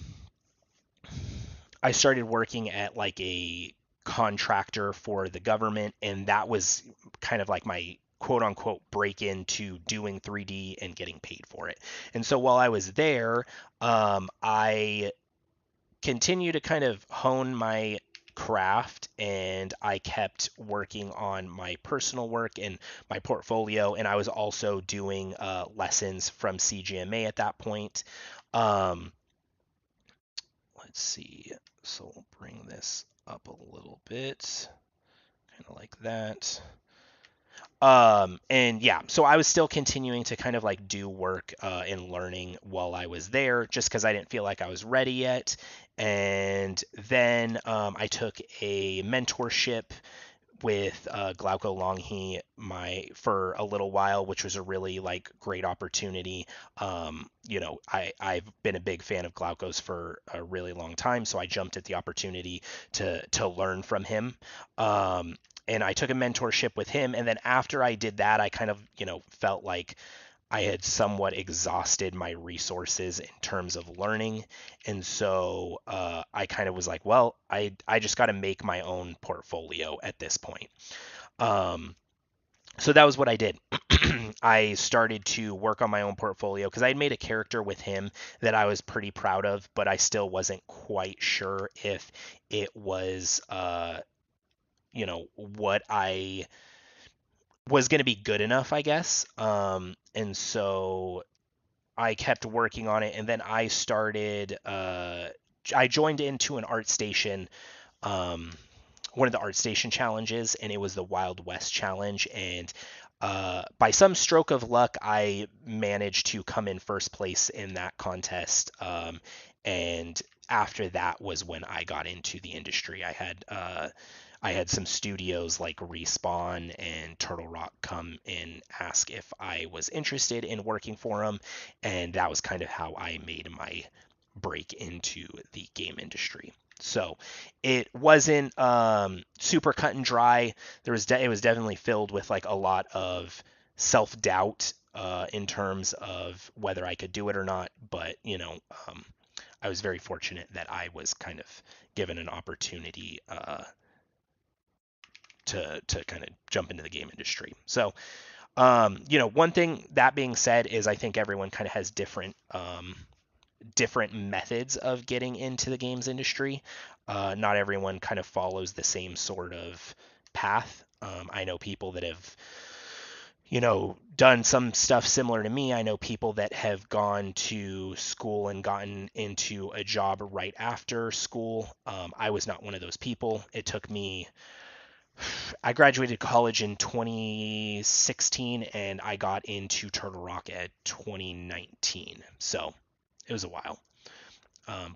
S1: I started working at like a contractor for the government, and that was kind of like my quote unquote break into doing 3D and getting paid for it. And so while I was there, I continued to kind of hone my craft, and I kept working on my personal work and my portfolio, and I was also doing lessons from CGMA at that point. Um, let's see. So we'll bring this up a little bit, kind of like that. And yeah, so I was still continuing to kind of like do work and learning while I was there, just because I didn't feel like I was ready yet. And then I took a mentorship with Glauco Longhi for a little while, which was a really like great opportunity. I've been a big fan of Glauco's for a really long time, so I jumped at the opportunity to learn from him. And I took a mentorship with him, and then after I did that, I kind of felt like I had somewhat exhausted my resources in terms of learning. And so I kind of was like, well, I just got to make my own portfolio at this point. Um, so that was what I did. I started to work on my own portfolio because I had made a character with him that I was pretty proud of, but I still wasn't quite sure if it was, what I was going to be good enough, I guess. And so I kept working on it, and then I joined into an art station, um, one of the art station challenges, and it was the Wild West challenge. And by some stroke of luck, I managed to come in first place in that contest. And after that was when I got into the industry. I had some studios like Respawn and Turtle Rock come and ask if I was interested in working for them, and that was kind of how I made my break into the game industry. So it wasn't super cut and dry. It was definitely filled with like a lot of self doubt in terms of whether I could do it or not. But I was very fortunate that I was kind of given an opportunity to kind of jump into the game industry. So, one thing that being said is I think everyone kind of has different methods of getting into the games industry. Not everyone kind of follows the same sort of path. I know people that have done some stuff similar to me. I know people that have gone to school and gotten into a job right after school. I was not one of those people. I graduated college in 2016, and I got into Turtle Rock at 2019. So it was a while.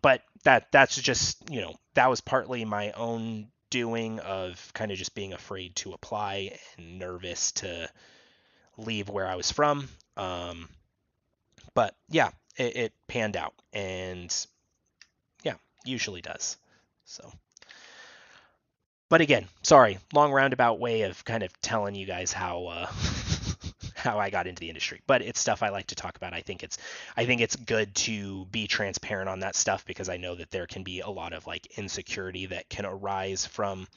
S1: But that's just, that was partly my own doing of kind of just being afraid to apply and nervous to leave where I was from. But yeah, it panned out, and yeah, usually does. So. But again, sorry, long roundabout way of kind of telling you guys how how I got into the industry, but it's stuff I like to talk about. I think it's good to be transparent on that stuff because I know that there can be a lot of like insecurity that can arise from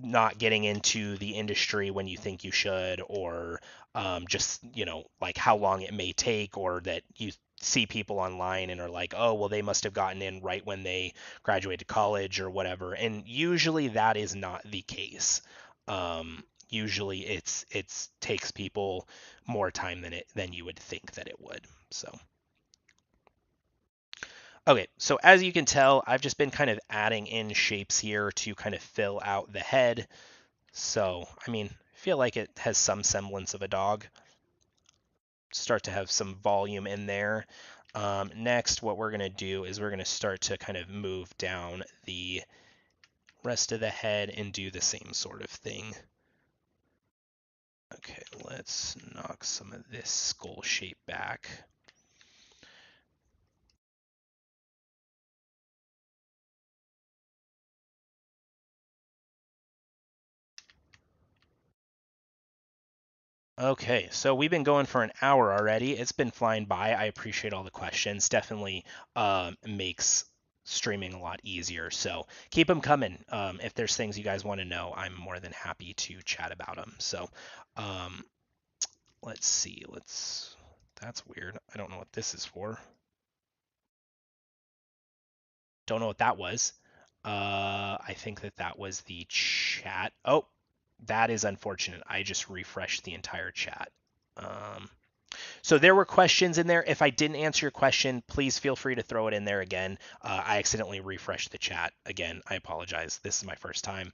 S1: not getting into the industry when you think you should, or just like how long it may take, or that you see people online and are like, oh well, they must have gotten in right when they graduated college or whatever, and usually that is not the case. Usually it's takes people more time than you would think that it would. So okay, so as you can tell, I've just been kind of adding in shapes here to kind of fill out the head. So, I mean, I feel like it has some semblance of a dog. Start to have some volume in there. Next, what we're going to do is we're going to start to kind of move down the rest of the head and do the same sort of thing. Okay, let's knock some of this skull shape back. Okay, so we've been going for an hour already. It's been flying by. I appreciate all the questions. Definitely makes streaming a lot easier. So keep them coming. If there's things you guys want to know, I'm more than happy to chat about them. So um, let's see. That's weird. I don't know what this is for. Don't know what that was. I think that was the chat. Oh, that is unfortunate. I just refreshed the entire chat. Um, So there were questions in there. If I didn't answer your question, please feel free to throw it in there again. I accidentally refreshed the chat again. I apologize. This is my first time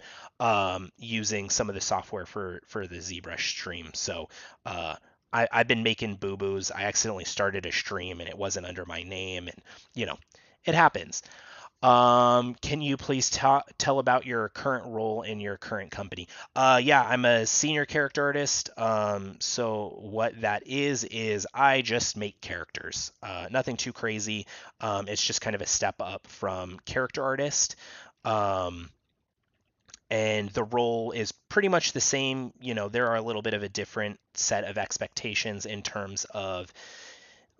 S1: using some of the software for the ZBrush stream. So I've been making boo boos. I accidentally started a stream and it wasn't under my name, and you know, it happens. Can you please tell about your current role in your current company? Yeah, I'm a senior character artist. So what that is I just make characters. Nothing too crazy. It's just kind of a step up from character artist. Um, and the role is pretty much the same. There are a little bit of a different set of expectations in terms of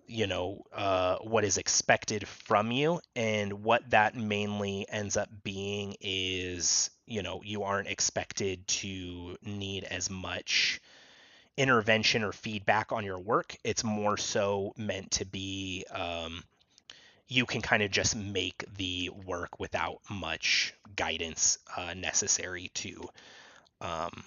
S1: what is expected from you, and what that mainly ends up being is you aren't expected to need as much intervention or feedback on your work. It's more so meant to be you can kind of just make the work without much guidance necessary to um,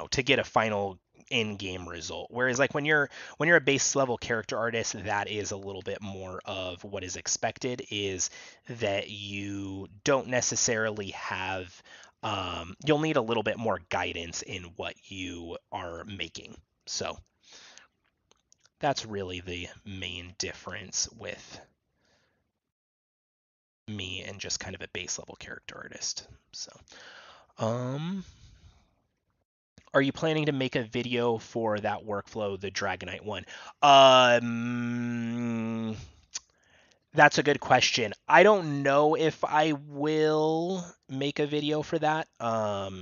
S1: to get a final in-game result. Whereas like when you're a base level character artist, that is a little bit more of what is expected, is that you don't necessarily have you'll need a little bit more guidance in what you are making. So that's really the main difference with me and just kind of a base level character artist. So um are you planning to make a video for that workflow, the Dragonite one? Um, that's a good question. I don't know if I will make a video for that. I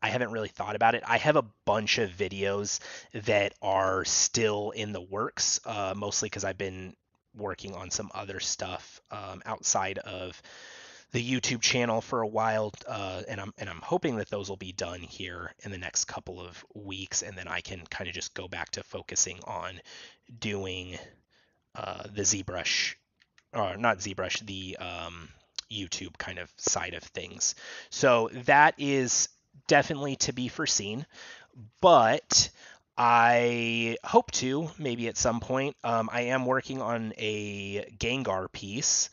S1: haven't really thought about it. I have a bunch of videos that are still in the works, mostly because I've been working on some other stuff outside of the YouTube channel for a while, and I'm hoping that those will be done here in the next couple of weeks, and then I can kind of just go back to focusing on doing the ZBrush, or not ZBrush, the YouTube kind of side of things. So that is definitely to be foreseen, but I hope to maybe at some point. I am working on a Gengar piece,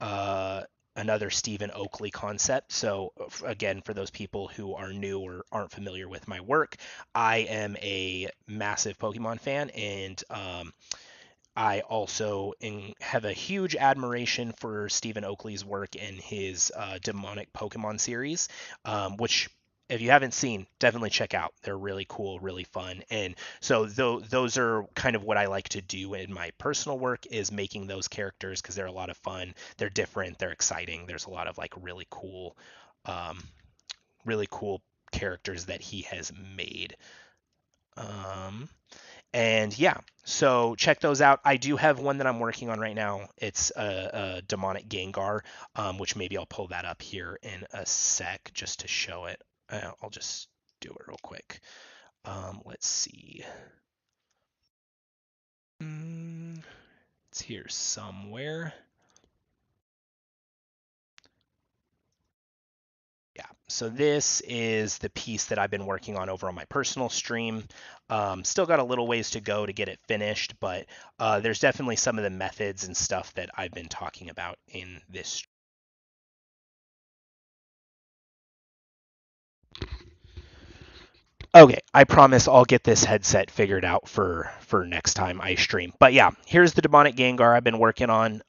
S1: uh, another Stephen Oakley concept. So again, for those people who are new or aren't familiar with my work, I am a massive Pokemon fan, and I also have a huge admiration for Stephen Oakley's work in his demonic Pokemon series, which if you haven't seen, definitely check out. They're really cool, really fun. And so those are kind of what I like to do in my personal work, is making those characters, because they're a lot of fun. They're different. They're exciting. There's a lot of like um, really cool characters that he has made. And yeah, so check those out. I do have one that I'm working on right now. It's a demonic Gengar, which maybe I'll pull that up here in a sec just to show it. I'll just do it real quick. Let's see. It's here somewhere. Yeah, so this is the piece that I've been working on over on my personal stream. Still got a little ways to go to get it finished, but there's definitely some of the methods and stuff that I've been talking about in this. Okay, I promise I'll get this headset figured out for next time I stream. But yeah, here's the demonic Gengar I've been working on.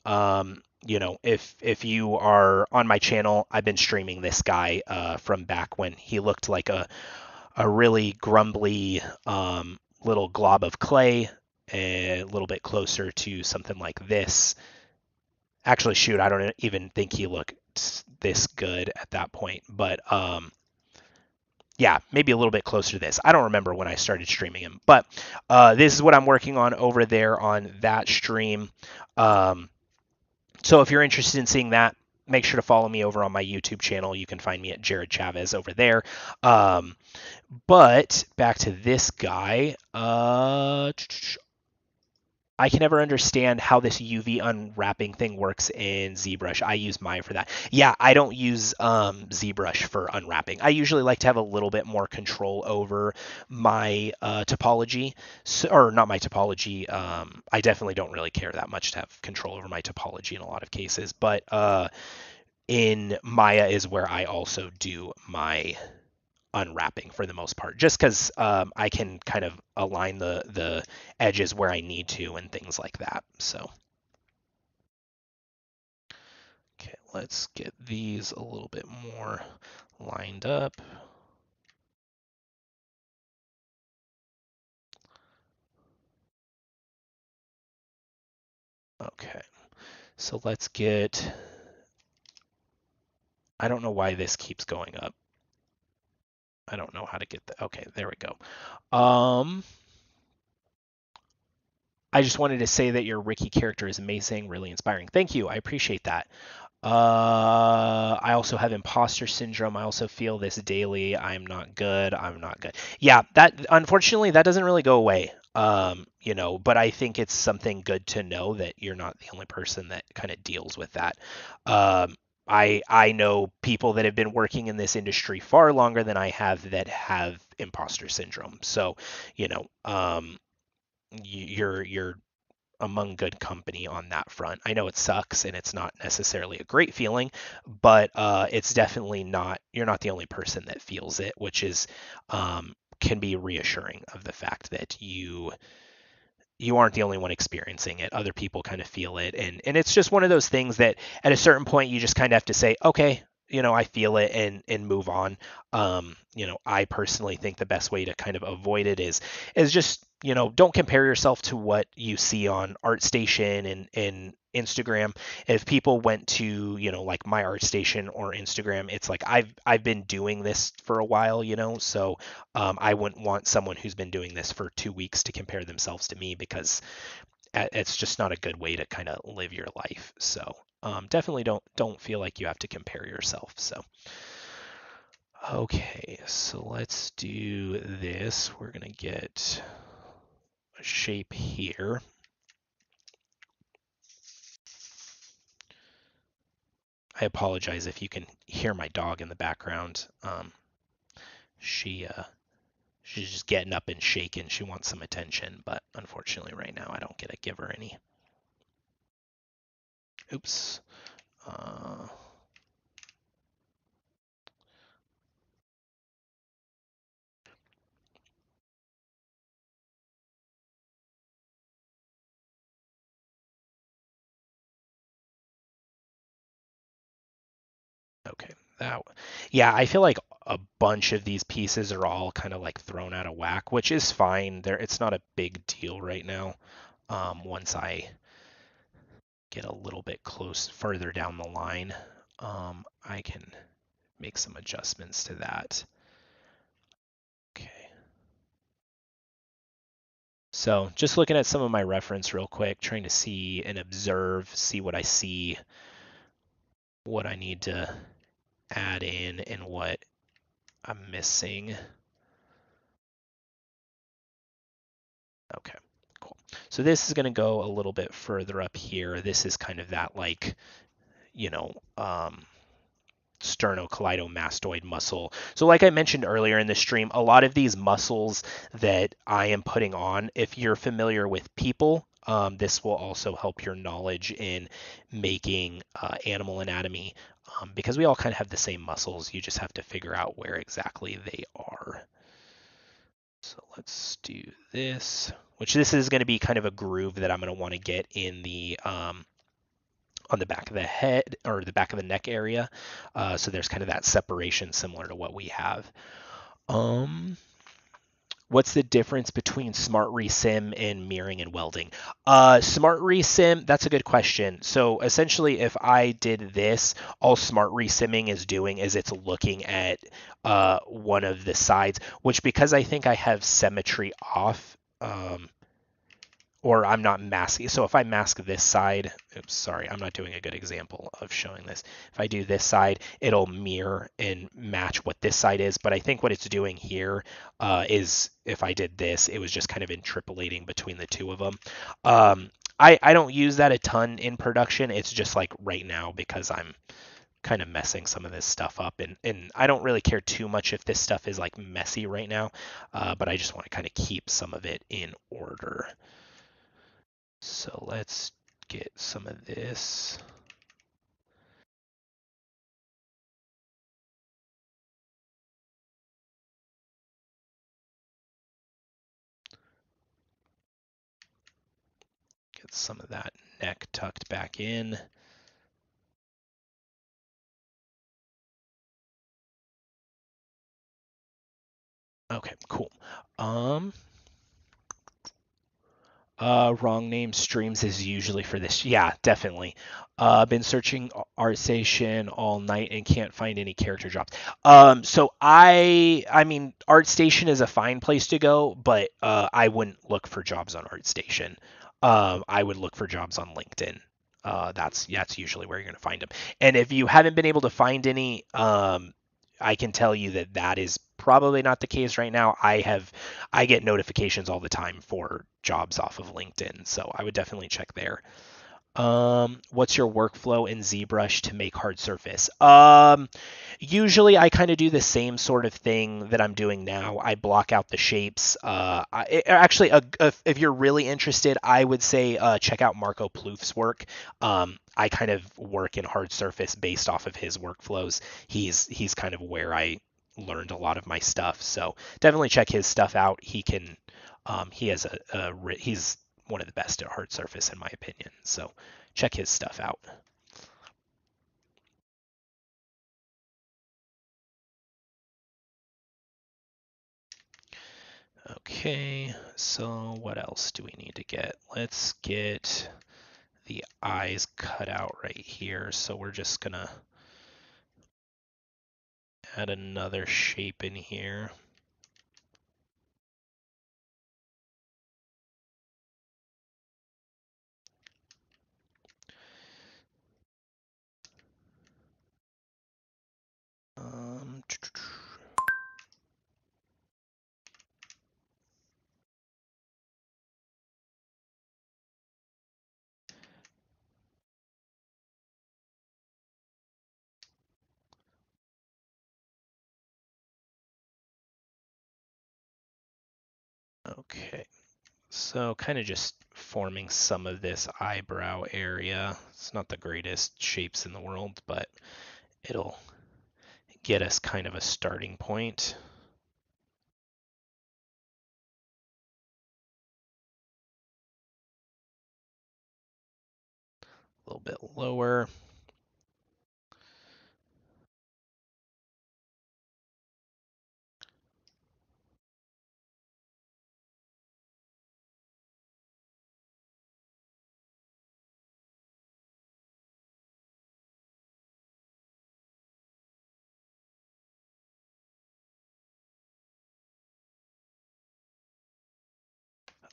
S1: If you are on my channel, I've been streaming this guy from back when he looked like a really grumbly little glob of clay, a little bit closer to something like this. Actually, shoot, I don't even think he looked this good at that point, but yeah, maybe a little bit closer to this. I don't remember when I started streaming him, but this is what I'm working on over there on that stream. So if you're interested in seeing that, make sure to follow me over on my YouTube channel. You can find me at Jared Chavez over there. But back to this guy. I can never understand how this UV unwrapping thing works in ZBrush. I use Maya for that. Yeah, I don't use ZBrush for unwrapping. I usually like to have a little bit more control over my topology, or not my topology. I definitely don't really care that much to have control over my topology in a lot of cases, but in Maya is where I also do my unwrapping for the most part, just because I can kind of align the edges where I need to and things like that. So, okay, let's get these a little bit more lined up. Okay, so let's get, I don't know why this keeps going up. I don't know how to get the, okay, there we go. I just wanted to say that your Ricky character is amazing, really inspiring. Thank you. I appreciate that. I also have imposter syndrome. I also feel this daily. I'm not good. I'm not good. Yeah, that unfortunately that doesn't really go away. But I think it's something good to know that you're not the only person that kind of deals with that. I know people that have been working in this industry far longer than I have that have imposter syndrome. So, you know, you're among good company on that front. I know it sucks and it's not necessarily a great feeling, but it's definitely not, you're not the only person that feels it, which is can be reassuring of the fact that you aren't the only one experiencing it. Other people kind of feel it, and it's just one of those things that at a certain point you just kind of have to say, okay, I feel it and move on. I personally think the best way to kind of avoid it is just don't compare yourself to what you see on ArtStation and Instagram. If people went to like my ArtStation or Instagram, it's like I've been doing this for a while, so I wouldn't want someone who's been doing this for 2 weeks to compare themselves to me, because it's just not a good way to kind of live your life. So definitely don't feel like you have to compare yourself. So okay, so let's do this. We're gonna get a shape here. I apologize if you can hear my dog in the background. She she's just getting up and shaking. She wants some attention, but unfortunately right now I don't get to give her any. Oops. Uh, okay, yeah, I feel like a bunch of these pieces are all kind of like thrown out of whack, which is fine. It's not a big deal right now. Once I get a little bit close further down the line, I can make some adjustments to that. Okay. So just looking at some of my reference real quick, trying to see and observe, see what I see, what I need to add in, and what I'm missing. Okay, cool. So this is going to go a little bit further up here. This is kind of that like, you know, sternocleidomastoid muscle. So like I mentioned earlier in the stream, a lot of these muscles that I am putting on, if you're familiar with people, this will also help your knowledge in making animal anatomy, because we all kind of have the same muscles. You just have to figure out where exactly they are. So let's do this, which this is going to be kind of a groove that I'm going to want to get in the on the back of the head or the back of the neck area. So there's kind of that separation similar to what we have. What's the difference between Smart Resim and mirroring and welding? Smart Resim, that's a good question. So essentially, if I did this, all Smart Resimming is doing is it's looking at one of the sides, which because I think I have symmetry off, or I'm not masking. So if I mask this side, oops, sorry, I'm not doing a good example of showing this. If I do this side, it'll mirror and match what this side is. But I think what it's doing here is if I did this, it was just kind of interpolating between the two of them. I don't use that a ton in production. It's just like right now because I'm kind of messing some of this stuff up, and I don't really care too much if this stuff is like messy right now, but I just want to kind of keep some of it in order. So let's get some of this. Get some of that neck tucked back in. Okay, cool. Wrong name streams is usually for this. Yeah, definitely. Been searching ArtStation all night and can't find any character drops. So I mean, ArtStation is a fine place to go, but I wouldn't look for jobs on ArtStation. I would look for jobs on LinkedIn. That's usually where you're gonna find them. And if you haven't been able to find any, I can tell you that that is probably not the case right now. I get notifications all the time for jobs off of LinkedIn, so I would definitely check there. What's your workflow in ZBrush to make hard surface? Usually I kind of do the same sort of thing that I'm doing now. I block out the shapes. Actually, if you're really interested, I would say check out Marco Plouf's work. I kind of work in hard surface based off of his workflows. He's kind of where I learned a lot of my stuff. So definitely check his stuff out. He has he's one of the best at hard surface in my opinion. So check his stuff out. Okay, so what else do we need to get? Let's get the eyes cut out right here. So we're just gonna add another shape in here. Um, okay, so kind of just forming some of this eyebrow area. It's not the greatest shapes in the world, but it'll get us kind of a starting point. A little bit lower.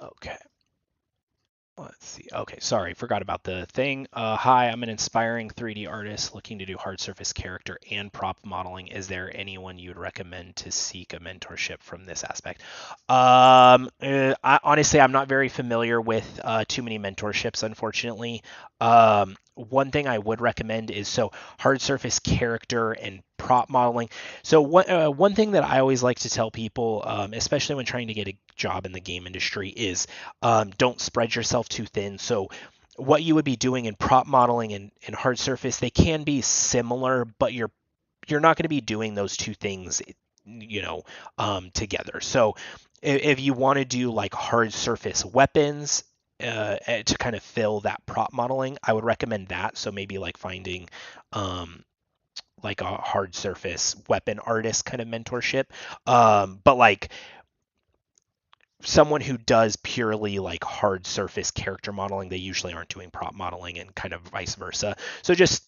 S1: Okay. Let's see. Okay, sorry, forgot about the thing. Hi, I'm an inspiring 3D artist looking to do hard surface character and prop modeling. Is there anyone you'd recommend to seek a mentorship from this aspect? Honestly, I'm not very familiar with too many mentorships, unfortunately. One thing I would recommend is hard surface character and prop modeling. So one thing that I always like to tell people, especially when trying to get a job in the game industry, is don't spread yourself too thin. So what you would be doing in prop modeling and hard surface, they can be similar, but you're not going to be doing those two things, together. So if you want to do like hard surface weapons to kind of fill that prop modeling, I would recommend that. So maybe like finding like a hard surface weapon artist kind of mentorship. But like someone who does purely like hard surface character modeling, they usually aren't doing prop modeling, and kind of vice versa. So just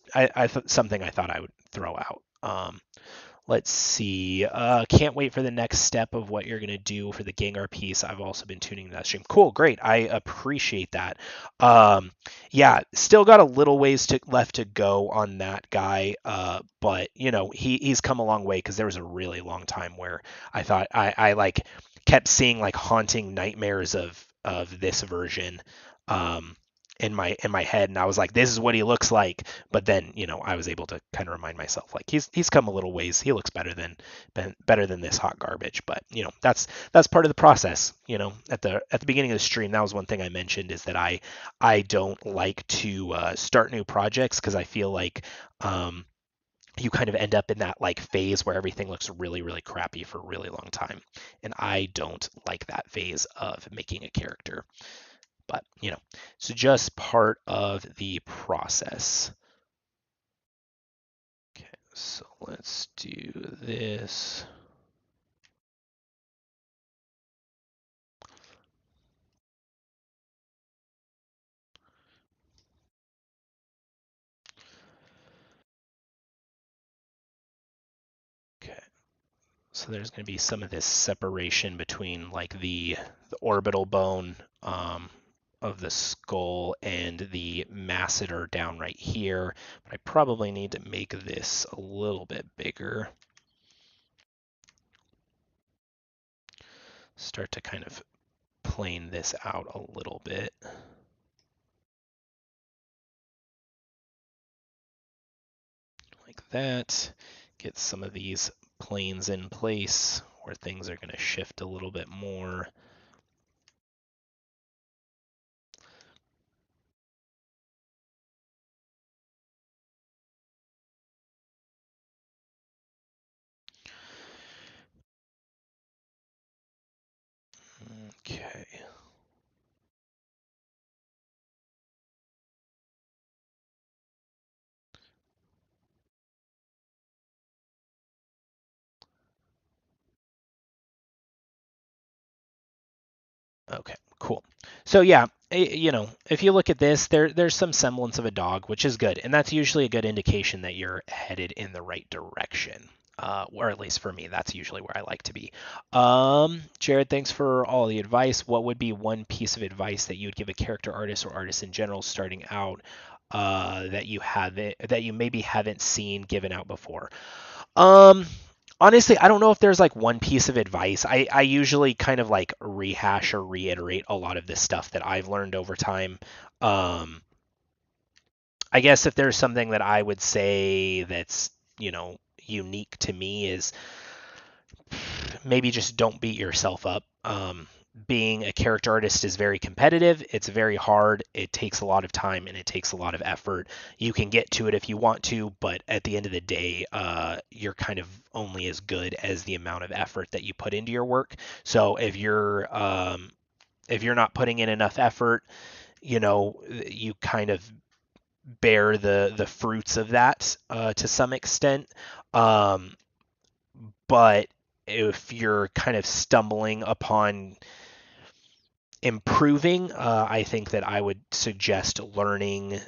S1: something I thought I would throw out. Let's see. Can't wait for the next step of what you're going to do for the Gengar piece. I've also been tuning that stream. Cool, great. I appreciate that. Yeah, still got a little ways left to go on that guy. But he's come a long way, because there was a really long time where I thought I like kept seeing like haunting nightmares of this version. In my head, and I was like, this is what he looks like. But then I was able to kind of remind myself, like, he's come a little ways. He looks better than this hot garbage. But that's part of the process. At the beginning of the stream, that was one thing I mentioned, is that I don't like to start new projects, because I feel like you kind of end up in that like phase where everything looks really, really crappy for a really long time, and I don't like that phase of making a character. But so just part of the process. Okay, so let's do this. Okay, so there's going to be some of this separation between like the orbital bone of the skull and the masseter down right here. But I probably need to make this a little bit bigger. Start to kind of plane this out a little bit. Like that. Get some of these planes in place where things are going to shift a little bit more. Okay. Okay, cool. So yeah, if you look at this, there's some semblance of a dog, which is good, and that's usually a good indication that you're headed in the right direction. Or at least for me, that's usually where I like to be. Jared, thanks for all the advice. What would be one piece of advice that you would give a character artist or artist in general starting out, that you maybe haven't seen given out before? Um, Honestly, I don't know if there's like one piece of advice. I usually kind of like rehash or reiterate a lot of this stuff that I've learned over time. Um, I guess if there's something that I would say that's, unique to me, is maybe just don't beat yourself up. Being a character artist is very competitive. It's very hard. It takes a lot of time and it takes a lot of effort. You can get to it if you want to, but at the end of the day, you're kind of only as good as the amount of effort that you put into your work. So if you're not putting in enough effort, you kind of bear the fruits of that to some extent. Um, but if you're kind of stumbling upon improving, I think that I would suggest learning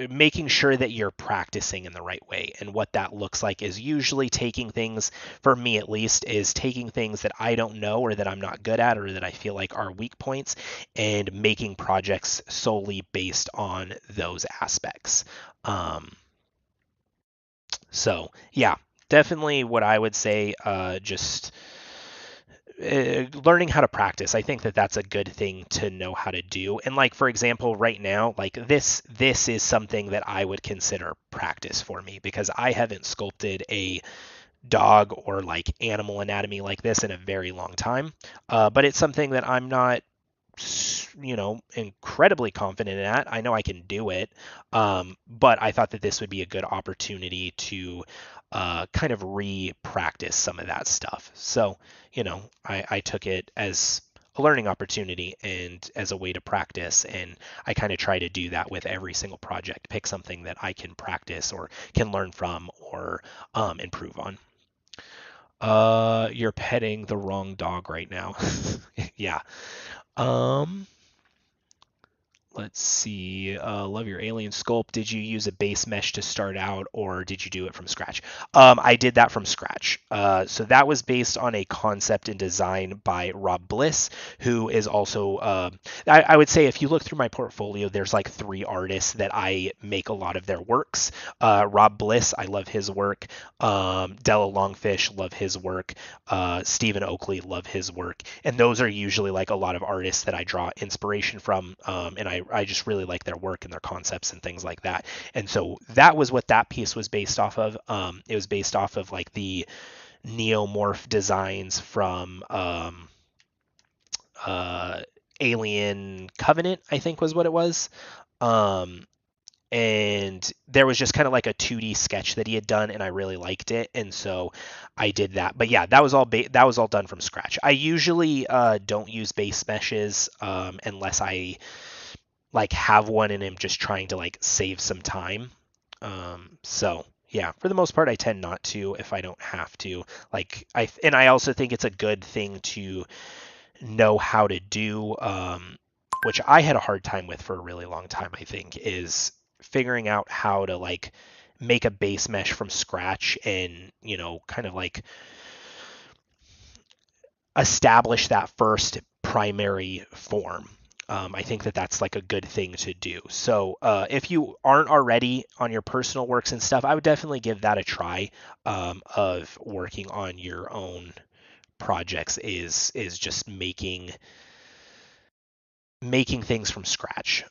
S1: making sure that you're practicing in the right way. And what that looks like is usually taking things, for me at least, is taking things that I don't know or that I'm not good at or that I feel like are weak points and making projects solely based on those aspects. So yeah, definitely what I would say, just learning how to practice. I think that that's a good thing to know how to do. And like for example, right now, like this is something that I would consider practice for me because I haven't sculpted a dog or like animal anatomy like this in a very long time. But it's something that I'm not incredibly confident at. I know I can do it, but I thought that this would be a good opportunity to kind of re-practice some of that stuff. So, I took it as a learning opportunity and as a way to practice, and I kind of try to do that with every single project. Pick something that I can practice or can learn from or improve on. You're petting the wrong dog right now. Yeah. Um, Let's see. Love your alien sculpt. Did you use a base mesh to start out, or did you do it from scratch? I did that from scratch. So that was based on a concept and design by Rob Bliss, who is also. I would say if you look through my portfolio, there's like 3 artists that I make a lot of their works. Rob Bliss, I love his work. Della Longfish, love his work. Stephen Oakley, love his work. And those are usually like a lot of artists that I draw inspiration from, and I just really like their work and their concepts and things like that. And so that was what that piece was based off of. It was based off of like the neomorph designs from Alien Covenant, I think was what it was. And there was just kind of like a 2D sketch that he had done, and I really liked it, and so I did that. But yeah, that was all done from scratch. I usually don't use base meshes unless I like have one and am just trying to like save some time. So yeah, for the most part, I tend not to if I don't have to. I also think it's a good thing to know how to do, which I had a hard time with for a really long time. I think is figuring out how to like make a base mesh from scratch and kind of like establish that first primary form. I think that that's like a good thing to do. So if you aren't already on your personal works and stuff, I would definitely give that a try, of working on your own projects is just making things from scratch.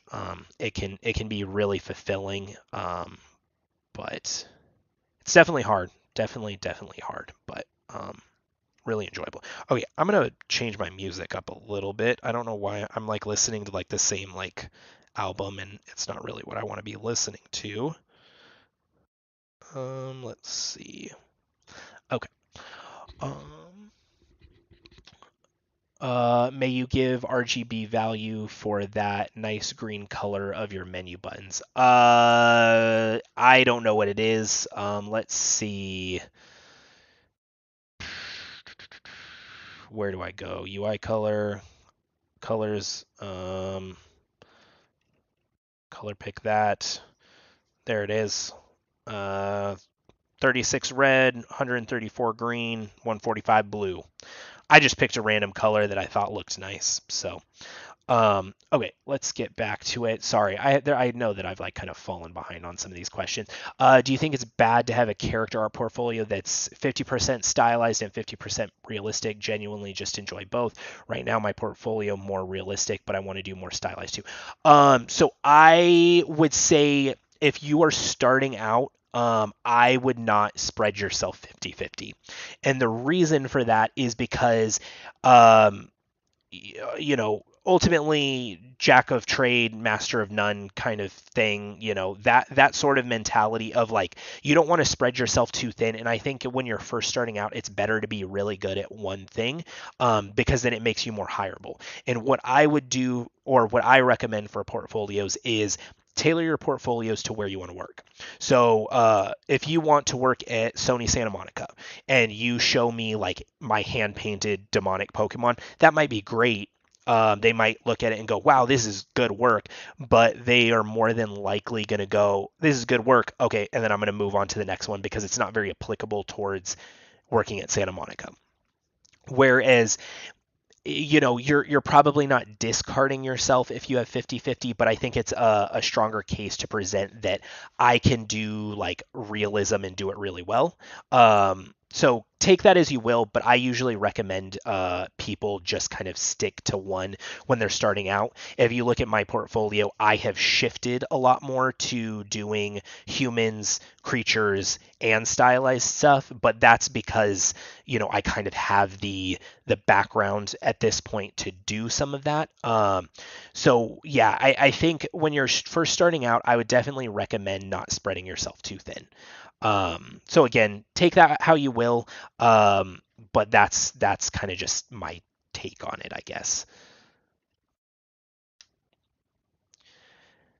S1: It can be really fulfilling, but it's definitely hard. Definitely hard, but really enjoyable. Okay, I'm gonna change my music up a little bit. I don't know why I'm like listening to like the same like album, and it's not really what I want to be listening to. Let's see. Okay. Um, may you give RGB value for that nice green color of your menu buttons. I don't know what it is. Let's see. Where do I go? UI color, colors, color pick that. There it is. Uh, 36 red, 134 green, 145 blue. I just picked a random color that I thought looked nice. So, okay, let's get back to it. Sorry, I know that I've like kind of fallen behind on some of these questions. Do you think it's bad to have a character art portfolio that's 50% stylized and 50% realistic? Genuinely just enjoy both. Right now, my portfolio more realistic, but I want to do more stylized too. So I would say if you are starting out, I would not spread yourself 50-50. And the reason for that is because, um, ultimately jack of trade, master of none kind of thing, that sort of mentality of like, you don't want to spread yourself too thin. And I think when you're first starting out, it's better to be really good at one thing, because then it makes you more hireable. And what I would do, or what I recommend for portfolios, is tailor your portfolios to where you want to work. So if you want to work at Sony Santa Monica and you show me like my hand painted demonic Pokemon, that might be great. They might look at it and go, wow, this is good work, but they are more than likely going to go, this is good work. Okay. And then I'm going to move on to the next one because it's not very applicable towards working at Santa Monica. Whereas, you're probably not discarding yourself if you have 50-50, but I think it's a stronger case to present that I can do like realism and do it really well. So take that as you will, but I usually recommend people just kind of stick to one when they're starting out. If you look at my portfolio, I have shifted a lot more to doing humans, creatures, and stylized stuff, but that's because, I kind of have the background at this point to do some of that. So yeah, I think when you're first starting out, I would definitely recommend not spreading yourself too thin. So again, take that how you will, but that's kind of just my take on it, I guess.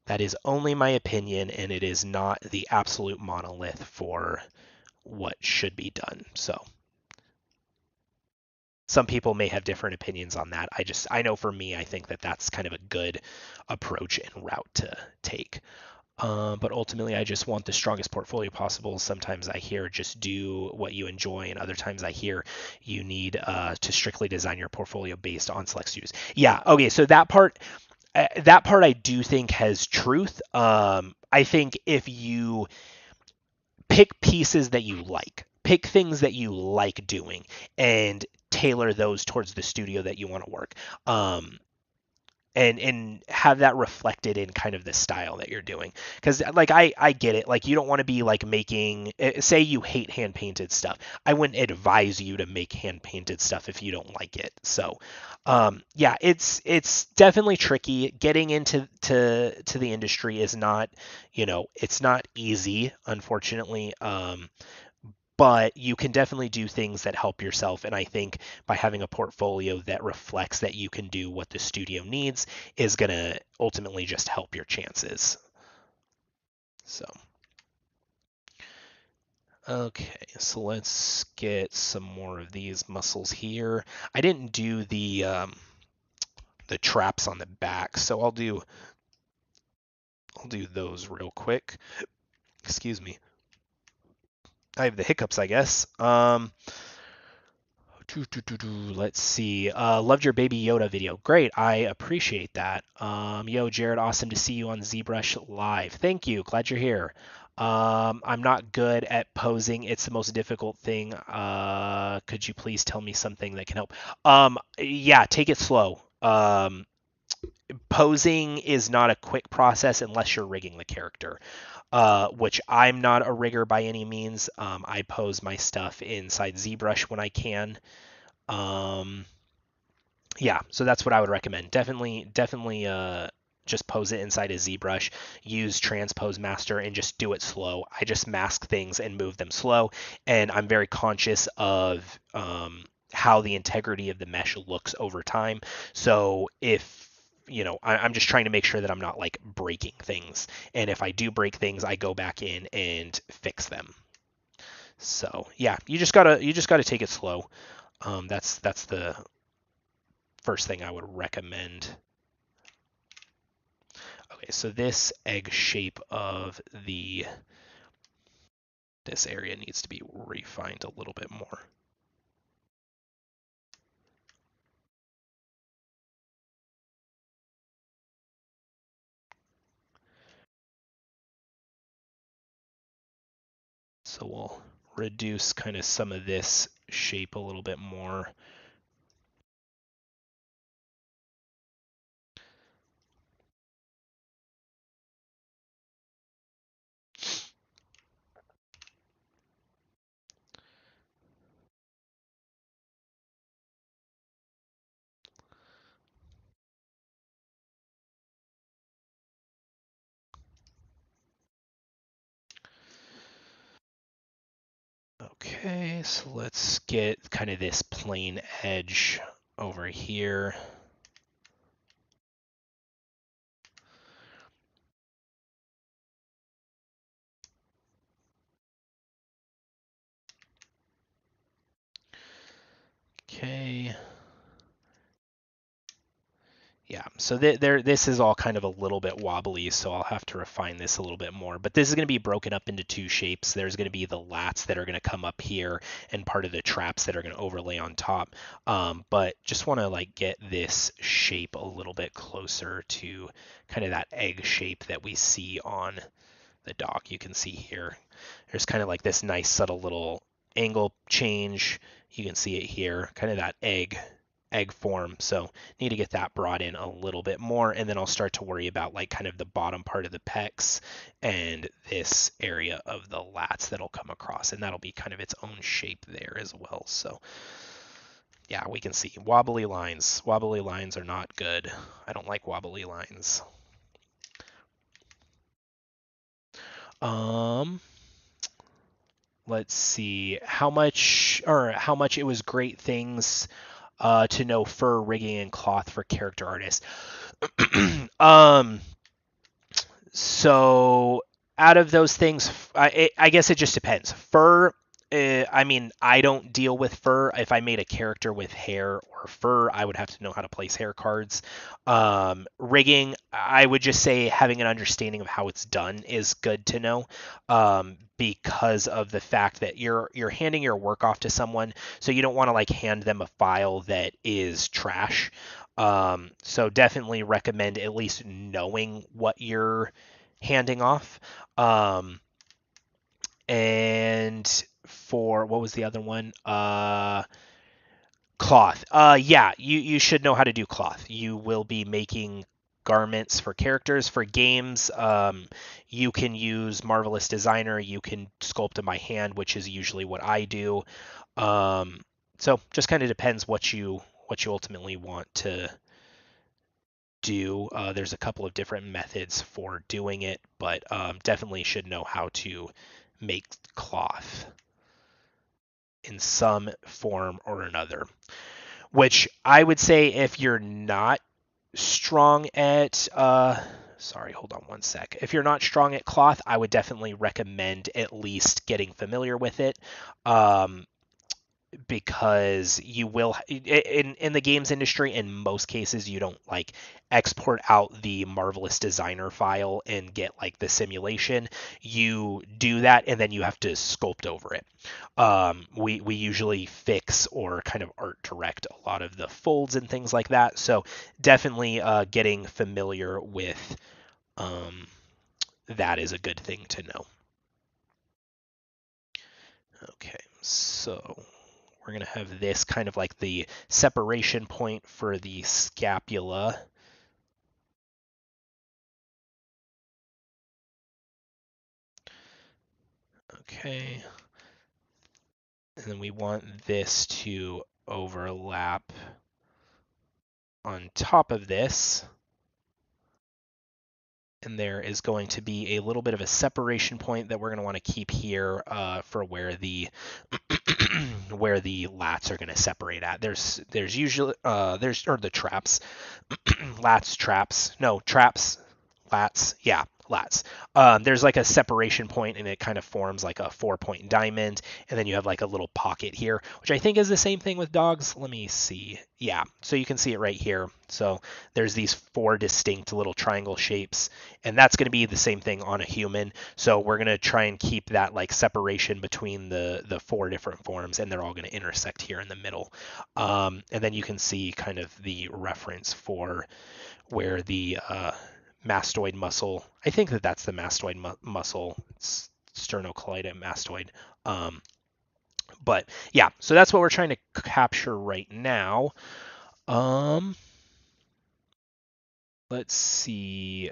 S1: That is only my opinion, and it is not the absolute monolith for what should be done. So some people may have different opinions on that. I know for me, I think that that's kind of a good approach and route to take. But ultimately, I just want the strongest portfolio possible. Sometimes I hear just do what you enjoy, and other times I hear you need to strictly design your portfolio based on select studios. Yeah, okay. So that part I do think has truth. I think if you pick pieces that you like, pick things that you like doing, and tailor those towards the studio that you want to work. And have that reflected in kind of the style that you're doing, because like I get it, like you don't want to be like making, say you hate hand painted stuff. I wouldn't advise you to make hand painted stuff if you don't like it. So yeah, it's definitely tricky. Getting into to the industry is not, it's not easy, unfortunately. But you can definitely do things that help yourself. And I think by having a portfolio that reflects that you can do what the studio needs is going to ultimately just help your chances. So, okay, so let's get some more of these muscles here. I didn't do the traps on the back, so I'll do those real quick. Excuse me. I have the hiccups, I guess. Let's see. Loved your Baby Yoda video. Great. I appreciate that. Yo, Jared, awesome to see you on ZBrush Live. Thank you. Glad you're here. I'm not good at posing. It's the most difficult thing. Could you please tell me something that can help? Yeah, take it slow. Posing is not a quick process unless you're rigging the character, which I'm not a rigger by any means. I pose my stuff inside ZBrush when I can. Um, yeah, so that's what I would recommend. Definitely, just pose it inside a ZBrush. Use Transpose Master and just do it slow. I just mask things and move them slow, and I'm very conscious of how the integrity of the mesh looks over time. So if I'm just trying to make sure that I'm not like breaking things, and if I do break things, I go back in and fix them. So yeah, you just gotta take it slow. That's the first thing I would recommend. Okay, so this egg shape of this area needs to be refined a little bit more. So we'll reduce kind of some of this shape a little bit more. Okay, so let's get kind of this plain edge over here. Okay. Yeah, so this is all kind of a little bit wobbly, so I'll have to refine this a little bit more. But this is going to be broken up into two shapes. There's going to be the lats that are going to come up here and part of the traps that are going to overlay on top. But just want to like get this shape a little bit closer to kind of that egg shape that we see on the dock. You can see here, there's kind of like this nice subtle little angle change. You can see it here, kind of that egg form. So need to get that brought in a little bit more, and then I'll start to worry about like kind of the bottom part of the pecs and this area of the lats that'll come across, and that'll be kind of its own shape there as well. So yeah, we can see wobbly lines. Wobbly lines are not good. I don't like wobbly lines. Um, let's see how much it was great things to know fur rigging and cloth for character artists. um, so out of those things, I guess it just depends. Fur, I mean, I don't deal with fur. If I made a character with hair or fur, I would have to know how to place hair cards. Rigging, I would just say having an understanding of how it's done is good to know, because of the fact that you're handing your work off to someone, so you don't want to like hand them a file that is trash. So definitely recommend at least knowing what you're handing off. And for what was the other one? Cloth. Yeah, you should know how to do cloth. You will be making garments for characters for games. You can use Marvelous Designer. You can sculpt them by hand, which is usually what I do. So just kind of depends what you ultimately want to do. There's a couple of different methods for doing it, but definitely should know how to make cloth in some form or another. Which I would say if you're not strong at sorry, hold on one sec. If you're not strong at cloth, I would definitely recommend at least getting familiar with it. Because you will in the games industry, in most cases you don't like export out the Marvelous Designer file and get like the simulation. You do that and then you have to sculpt over it. We usually fix or kind of art direct a lot of the folds and things like that, so definitely getting familiar with that is a good thing to know. Okay, so we're going to have this kind of like the separation point for the scapula. Okay. And then we want this to overlap on top of this. And there is going to be a little bit of a separation point that we're going to want to keep here for where the where the lats are going to separate at. There's usually there's or the traps, lats traps, no traps, lats, yeah, lats. There's like a separation point and it kind of forms like a 4-point diamond, and then you have like a little pocket here, which I think is the same thing with dogs. Let me see. Yeah, so you can see it right here. So there's these 4 distinct little triangle shapes, and that's going to be the same thing on a human. So we're going to try and keep that like separation between the 4 different forms, and they're all going to intersect here in the middle. And then you can see kind of the reference for where the mastoid muscle. I think that's the mastoid muscle. It's sternocleidomastoid mastoid. But yeah, so that's what we're trying to capture right now. Let's see.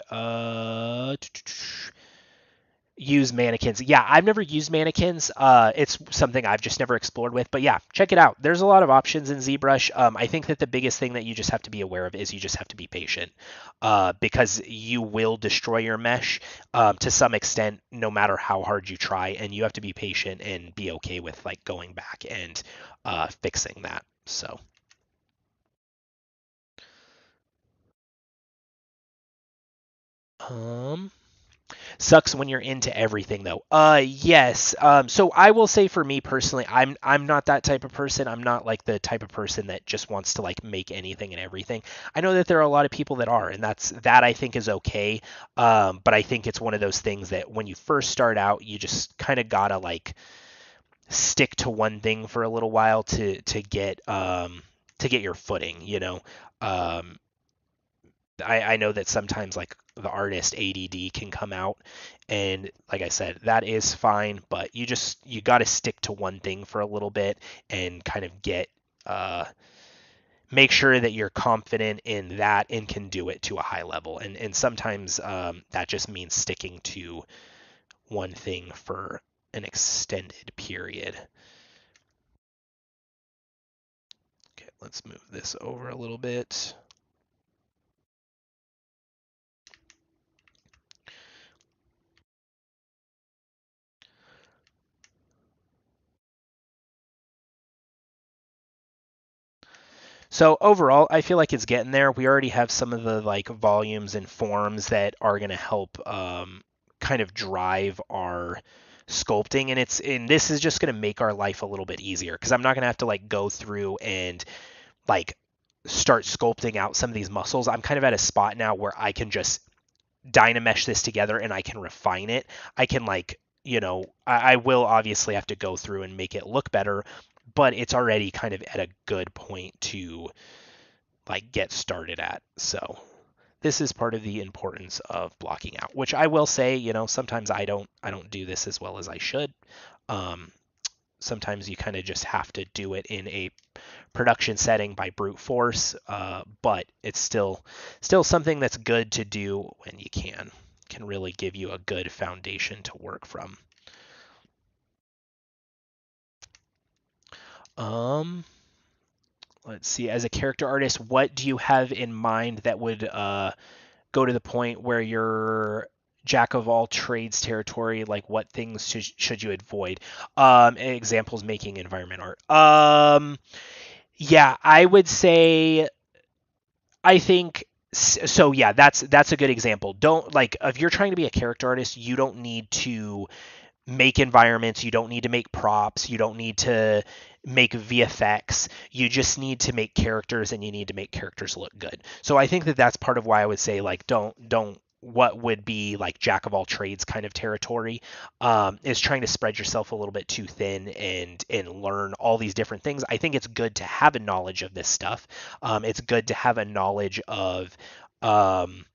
S1: Use mannequins. Yeah, I've never used mannequins. It's something I've just never explored with. But yeah, check it out. There's a lot of options in ZBrush. I think that the biggest thing that you just have to be aware of is you just have to be patient, because you will destroy your mesh to some extent, no matter how hard you try, and you have to be patient and be okay with like going back and fixing that. So. Um, Sucks when you're into everything though. Yes. So I will say for me personally, I'm not that type of person. I'm not like the type of person that just wants to like make anything and everything. I know that there are a lot of people that are, and that I think is okay. But I think it's one of those things that when you first start out, you just kind of gotta like stick to one thing for a little while to get your footing, you know. Um, I know that sometimes like the artist ADD can come out, and like I said, that is fine, but you got to stick to one thing for a little bit and kind of get uh, make sure that you're confident in that and can do it to a high level. And sometimes that just means sticking to one thing for an extended period. Okay, let's move this over a little bit. So overall, I feel like it's getting there. We already have some of the like volumes and forms that are going to help kind of drive our sculpting, and this is just going to make our life a little bit easier because I'm not going to have to like go through and like start sculpting out some of these muscles. I'm kind of at a spot now where I can just dynamesh this together and I can refine it. I can like, I will obviously have to go through and make it look better, but it's already kind of at a good point to like get started at. So this is part of the importance of blocking out, which I will say, sometimes I don't do this as well as I should. Um, Sometimes you kind of just have to do it in a production setting by brute force, but it's still something that's good to do when you can really give you a good foundation to work from. Um, let's see. As a character artist, what do you have in mind that would go to the point where you're jack of all trades territory? Like, what things should you avoid? Examples: making environment art. Yeah, I would say I think so. Yeah, that's a good example. Don't like if you're trying to be a character artist, you don't need to make environments, you don't need to make props, you don't need to make VFX. You just need to make characters, and you need to make characters look good. So I think that that's part of why I would say like don't what would be like jack of all trades kind of territory is trying to spread yourself a little bit too thin and learn all these different things. I think it's good to have a knowledge of this stuff. It's good to have a knowledge of um,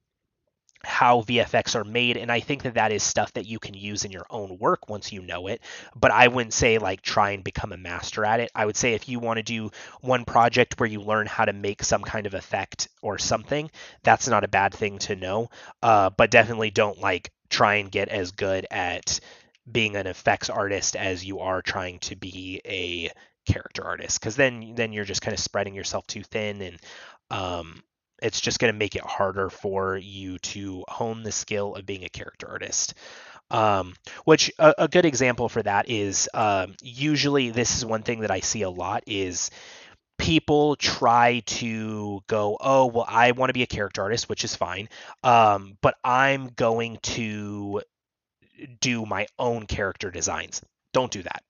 S1: how VFX are made, and I think that that is stuff that you can use in your own work once you know it. But I wouldn't say like try and become a master at it. I would say if you want to do one project where you learn how to make some kind of effect or something, that's not a bad thing to know. But definitely don't like try and get as good at being an effects artist as you are trying to be a character artist, because then you're just kind of spreading yourself too thin, and um, it's just going to make it harder for you to hone the skill of being a character artist. Which a good example for that is usually this is one thing that I see a lot is people try to go, oh, well, I want to be a character artist, which is fine, but I'm going to do my own character designs. Don't do that.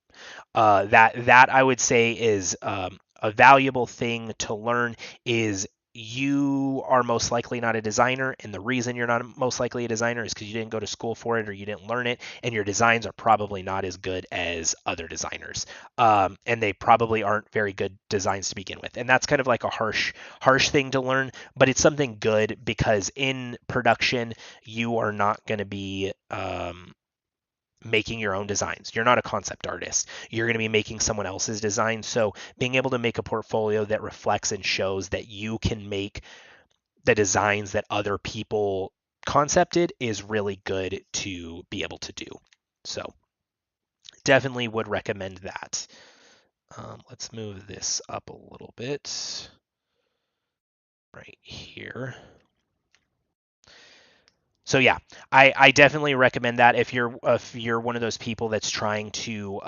S1: That I would say is a valuable thing to learn is you are most likely not a designer, and the reason you're not most likely a designer is because you didn't go to school for it or you didn't learn it, and your designs are probably not as good as other designers, and they probably aren't very good designs to begin with, and that's kind of like a harsh thing to learn, but it's something good because in production you are not going to be making your own designs. You're not a concept artist. You're going to be making someone else's design. So being able to make a portfolio that reflects and shows that you can make the designs that other people concepted is really good to be able to do. So definitely would recommend that. Let's move this up a little bit right here. So yeah, I definitely recommend that if you're one of those people that's trying to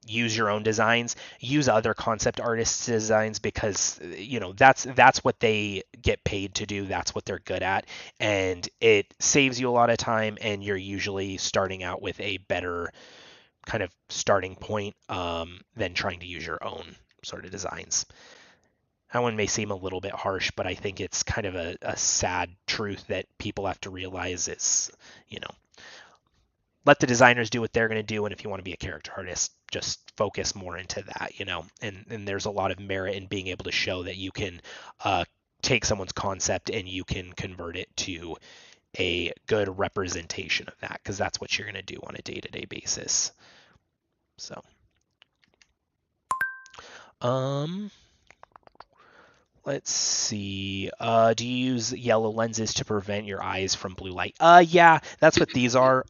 S1: use your own designs, use other concept artists' designs, because that's what they get paid to do. That's what they're good at, and it saves you a lot of time. And you're usually starting out with a better kind of starting point than trying to use your own sort of designs. That one may seem a little bit harsh, but I think it's kind of a sad truth that people have to realize is, you know, let the designers do what they're going to do. And if you want to be a character artist, just focus more into that, and there's a lot of merit in being able to show that you can take someone's concept and you can convert it to a good representation of that, because that's what you're going to do on a day-to-day basis. So, let's see. Do you use yellow lenses to prevent your eyes from blue light? Yeah, that's what these are.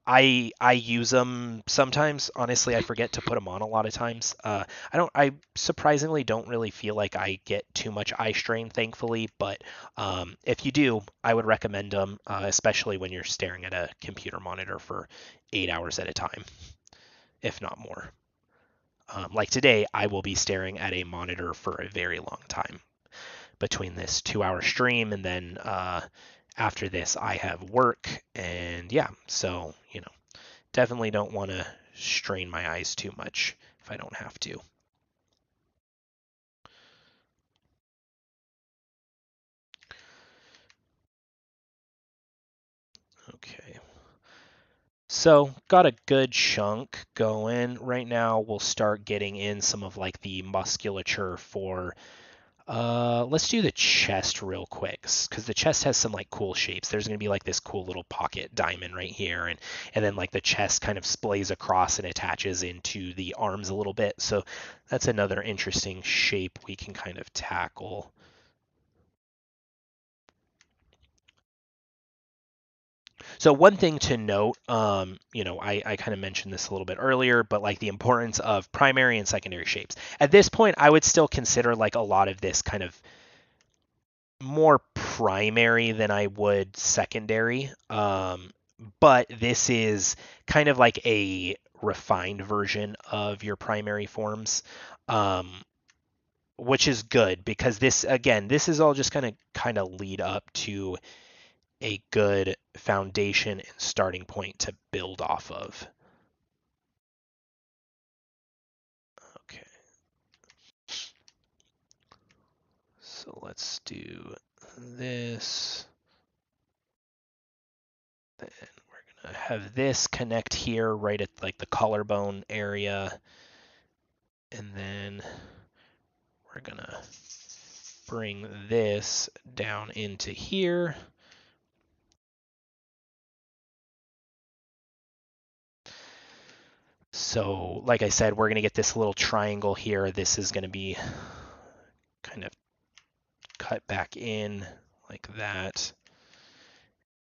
S1: I use them sometimes. Honestly, I forget to put them on a lot of times. I surprisingly don't really feel like I get too much eye strain, thankfully. But if you do, I would recommend them, especially when you're staring at a computer monitor for 8 hours at a time, if not more. Like today, I will be staring at a monitor for a very long time between this 2-hour stream, and then after this, I have work, and yeah, so definitely don't want to strain my eyes too much if I don't have to. Okay. So got a good chunk going. Right now, we'll start getting in some of like the musculature for let's do the chest real quick, because the chest has some like cool shapes. There's going to be like this cool little pocket diamond right here, and then like the chest kind of splays across and attaches into the arms a little bit. So that's another interesting shape we can kind of tackle. So one thing to note, I kind of mentioned this a little bit earlier, but like the importance of primary and secondary shapes. At this point, I would still consider like a lot of this kind of more primary than I would secondary. But this is kind of like a refined version of your primary forms, which is good, because this is all just gonna kind of lead up to a good foundation and starting point to build off of. Okay. So let's do this. Then we're gonna have this connect here right at like the collarbone area. And then we're gonna bring this down into here. So like I said, we're gonna get this little triangle here. This is gonna be kind of cut back in like that.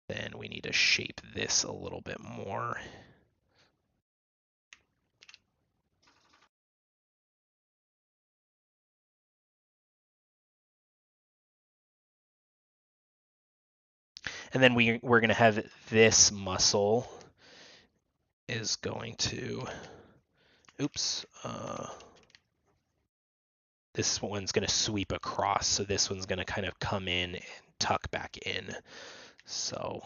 S1: Then we need to shape this a little bit more. And then we're going to have this muscle is going to, this one's going to sweep across. So this one's going to kind of come in and tuck back in. So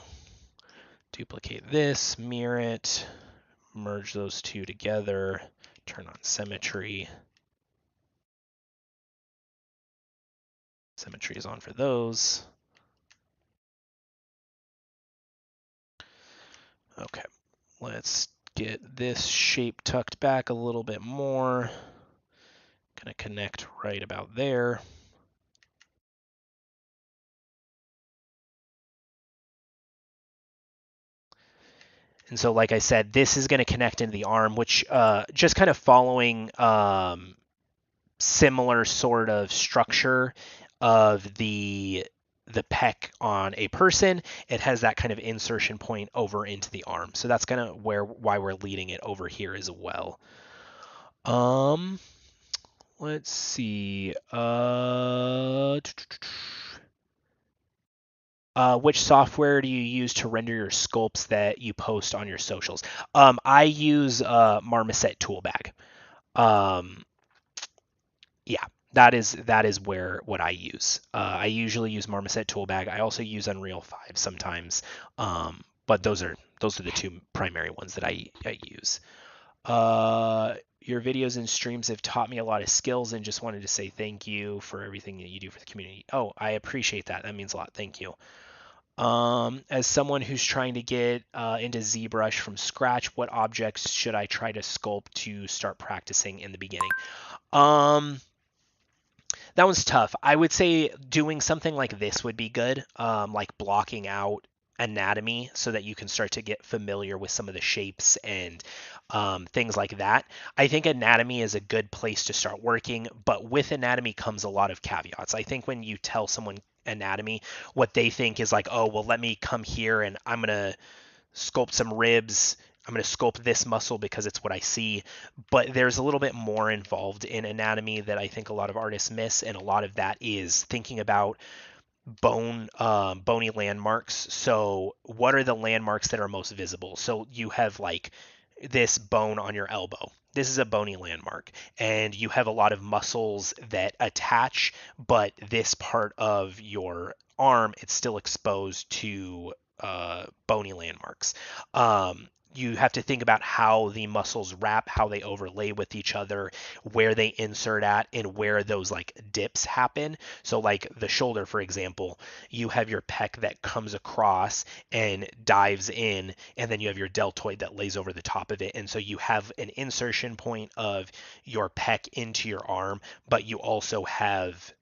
S1: duplicate this, mirror it, merge those two together, turn on symmetry. Symmetry is on for those. Okay, let's get this shape tucked back a little bit more. Gonna connect right about there. And so, like I said, this is going to connect into the arm, which just kind of following similar sort of structure of the pec on a person. It has that kind of insertion point over into the arm. So that's kind of why we're leading it over here as well. Let's see. Which software do you use to render your sculpts that you post on your socials? I use Marmoset Toolbag. Um, yeah, that is where what I use. I usually use Marmoset Toolbag. I also use Unreal 5 sometimes, but those are the two primary ones that I use. Your videos and streams have taught me a lot of skills, and just wanted to say thank you for everything that you do for the community. Oh, I appreciate that. That means a lot. Thank you. As someone who's trying to get into ZBrush from scratch, what objects should I try to sculpt to start practicing in the beginning? Um, that one's tough. I would say doing something like this would be good, like blocking out anatomy so that you can start to get familiar with some of the shapes and things like that. I think anatomy is a good place to start working, but with anatomy comes a lot of caveats. I think when you tell someone anatomy, what they think is like, oh, well, let me come here and I'm going to sculpt some ribs. I'm going to sculpt this muscle because it's what I see. But there's a little bit more involved in anatomy that I think a lot of artists miss. And a lot of that is thinking about bony landmarks. So what are the landmarks that are most visible? So you have like this bone on your elbow. This is a bony landmark, and you have a lot of muscles that attach, but this part of your arm, it's still exposed to bony landmarks. You have to think about how the muscles wrap, how they overlay with each other, where they insert at, and where those like dips happen. So, like the shoulder, for example, you have your pec that comes across and dives in, and then you have your deltoid that lays over the top of it. And so you have an insertion point of your pec into your arm, but you also have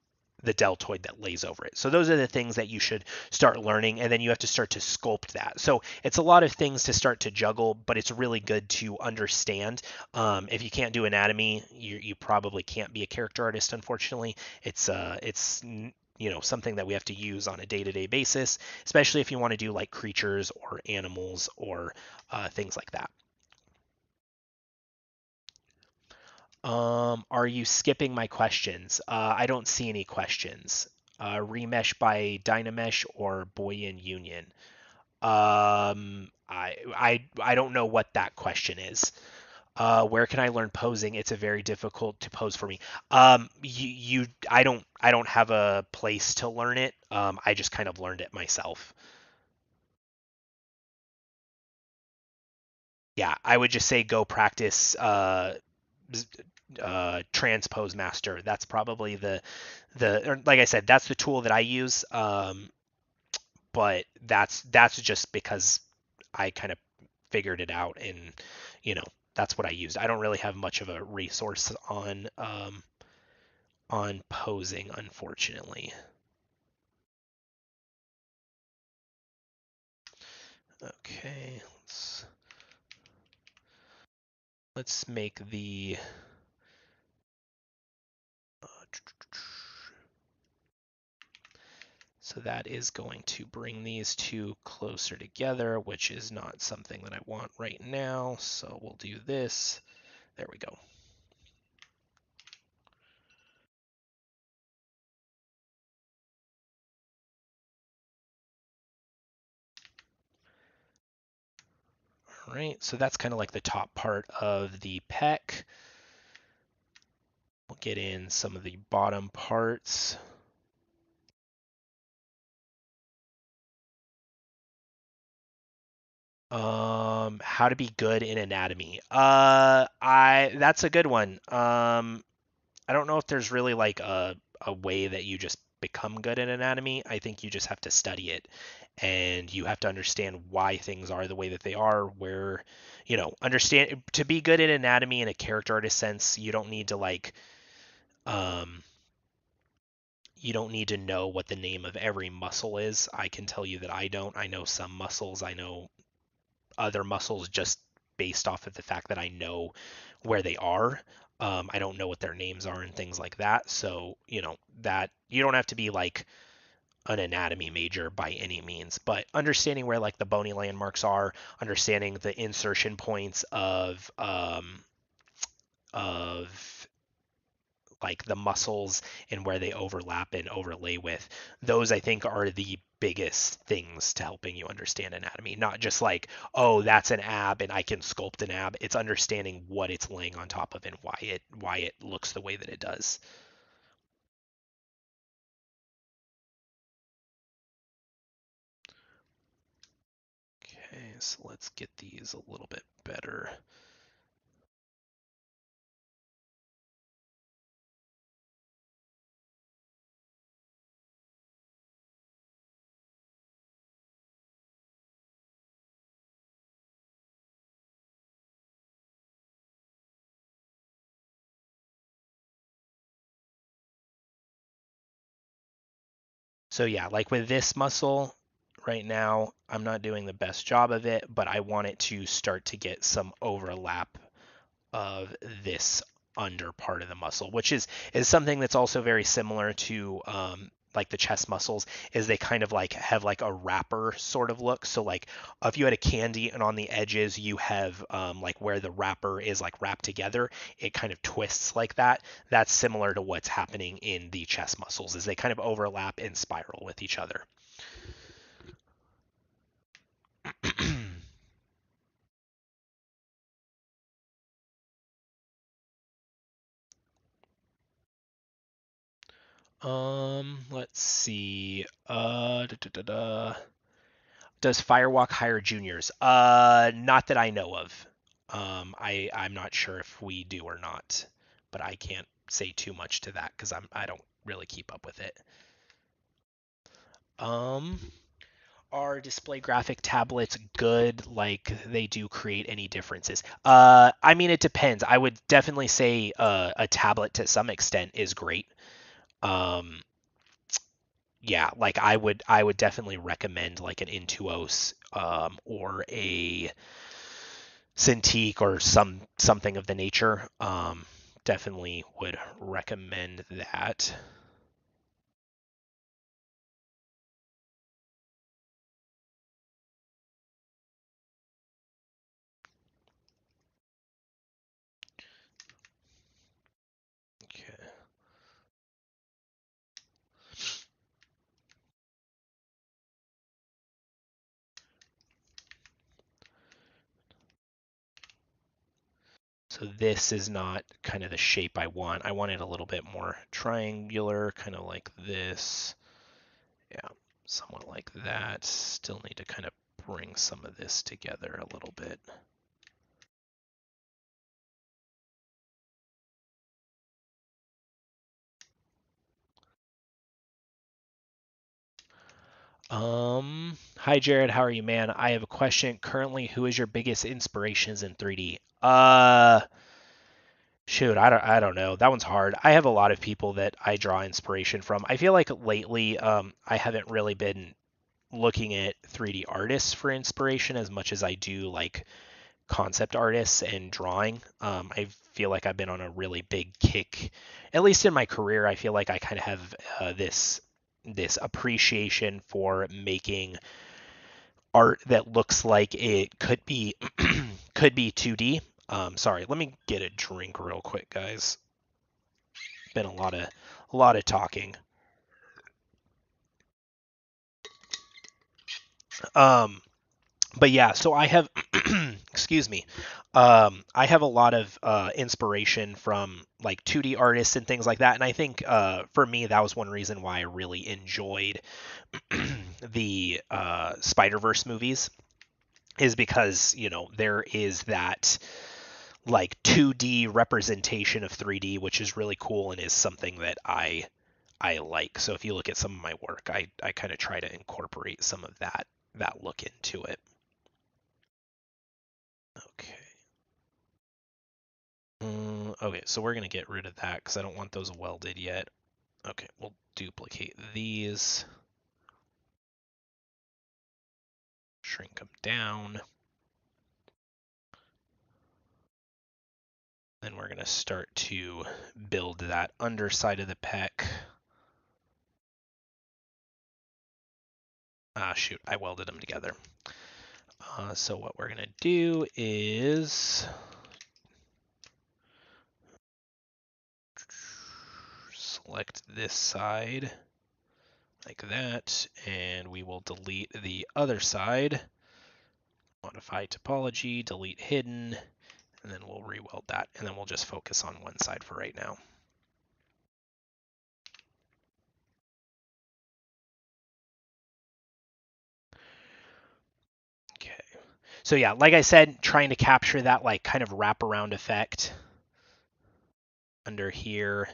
S1: the deltoid that lays over it. So those are the things that you should start learning, and then you have to start to sculpt that. So it's a lot of things to start to juggle, but it's really good to understand. If you can't do anatomy, you probably can't be a character artist, unfortunately. It's something that we have to use on a day-to-day basis, especially if you want to do like creatures or animals or things like that. Are you skipping my questions? I don't see any questions. Remesh by Dynamesh or Boyan Union? I don't know what that question is. Where can I learn posing? It's a very difficult to pose for me. I don't have a place to learn it. I just kind of learned it myself. Yeah, I would just say go practice transpose master. That's probably or like I said, that's the tool that I use. But that's just because I kind of figured it out, and you know that's what I used. I don't really have much of a resource on posing, unfortunately. Okay, let's make the so that is going to bring these two closer together, which is not something that I want right now. So we'll do this. There we go. All right, so that's kind of like the top part of the pec. We'll get in some of the bottom parts. How to be good in anatomy. That's a good one. I don't know if there's really like a way that you just become good in anatomy. I think you just have to study it, and you have to understand why things are the way that they are, where, understand to be good in anatomy in a character artist sense, um you don't need to know what the name of every muscle is. I can tell you that I don't. I know some muscles. I know other muscles just based off of the fact that I know where they are. I don't know what their names are and things like that. So, that you don't have to be like an anatomy major by any means, but understanding where like the bony landmarks are, understanding the insertion points of like the muscles and where they overlap and overlay with. Those I think are the biggest things to helping you understand anatomy. Not just like, oh, that's an ab and I can sculpt an ab. It's understanding what it's laying on top of and why it looks the way that it does. Okay, so let's get these a little bit better. So yeah, like with this muscle right now, I'm not doing the best job of it, but I want it to start to get some overlap of this under part of the muscle, which is something that's also very similar to like the chest muscles, is they kind of like have like a wrapper sort of look. So like if you had a candy and on the edges you have like where the wrapper is like wrapped together, it kind of twists like that. That's similar to what's happening in the chest muscles, is they kind of overlap and spiral with each other. Let's see. Does Firewalk hire juniors? Not that I know of. I'm not sure if we do or not, but I can't say too much to that because I don't really keep up with it. Um, are display graphic tablets good? Like they do create any differences? I mean it depends. I would definitely say a tablet to some extent is great. Um, yeah, like I would definitely recommend like an Intuos or a Cintiq or something of the nature. Definitely would recommend that. Okay. So this is not kind of the shape I want. I want it a little bit more triangular, kind of like this. Yeah, somewhat like that. Still need to kind of bring some of this together a little bit. Hi Jared, how are you, man? I have a question. Currently, who is your biggest inspirations in 3D? Shoot, I don't know. That one's hard. I have a lot of people that I draw inspiration from. I feel like lately, I haven't really been looking at 3D artists for inspiration as much as I do like concept artists and drawing. I feel like I've been on a really big kick, at least in my career. I feel like I kind of have this appreciation for making art that looks like it could be could be 2D. Sorry, let me get a drink real quick, guys. Been a lot of talking. Um, but yeah, so I have excuse me. I have a lot of inspiration from like 2D artists and things like that, and I think for me that was one reason why I really enjoyed the Spider-Verse movies, is because there is that like 2D representation of 3D, which is really cool and is something that I like. So if you look at some of my work, I kind of try to incorporate some of that look into it. Okay. Okay, so we're gonna get rid of that because I don't want those welded yet. Okay, we'll duplicate these, shrink them down. Then we're gonna start to build that underside of the pec. Ah, shoot, I welded them together. So what we're gonna do is select this side like that, and we will delete the other side. Modify topology, delete hidden, and then we'll re-weld that, and then we'll just focus on one side for right now. Okay. So yeah, like I said, trying to capture that like kind of wraparound effect under here.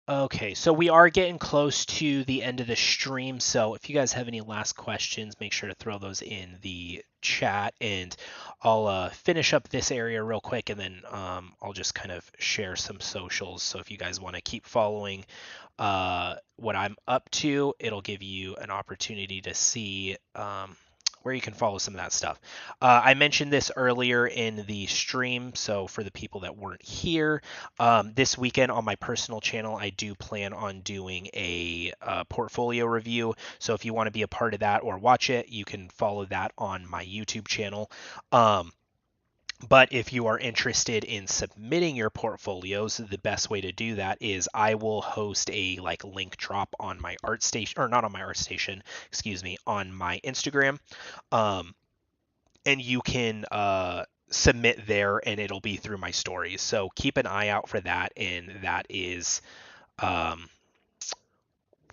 S1: Okay, so we are getting close to the end of the stream, so if you guys have any last questions, make sure to throw those in the chat, and I'll finish up this area real quick, and then I'll just kind of share some socials. So if you guys want to keep following what I'm up to, it'll give you an opportunity to see where you can follow some of that stuff. I mentioned this earlier in the stream, so for the people that weren't here, this weekend on my personal channel, I do plan on doing a portfolio review. So if you want to be a part of that or watch it, you can follow that on my YouTube channel. But if you are interested in submitting your portfolios, the best way to do that is I will host a like link drop on my ArtStation, or not on my ArtStation, excuse me, on my Instagram. And you can submit there, and it'll be through my stories. So keep an eye out for that, and that is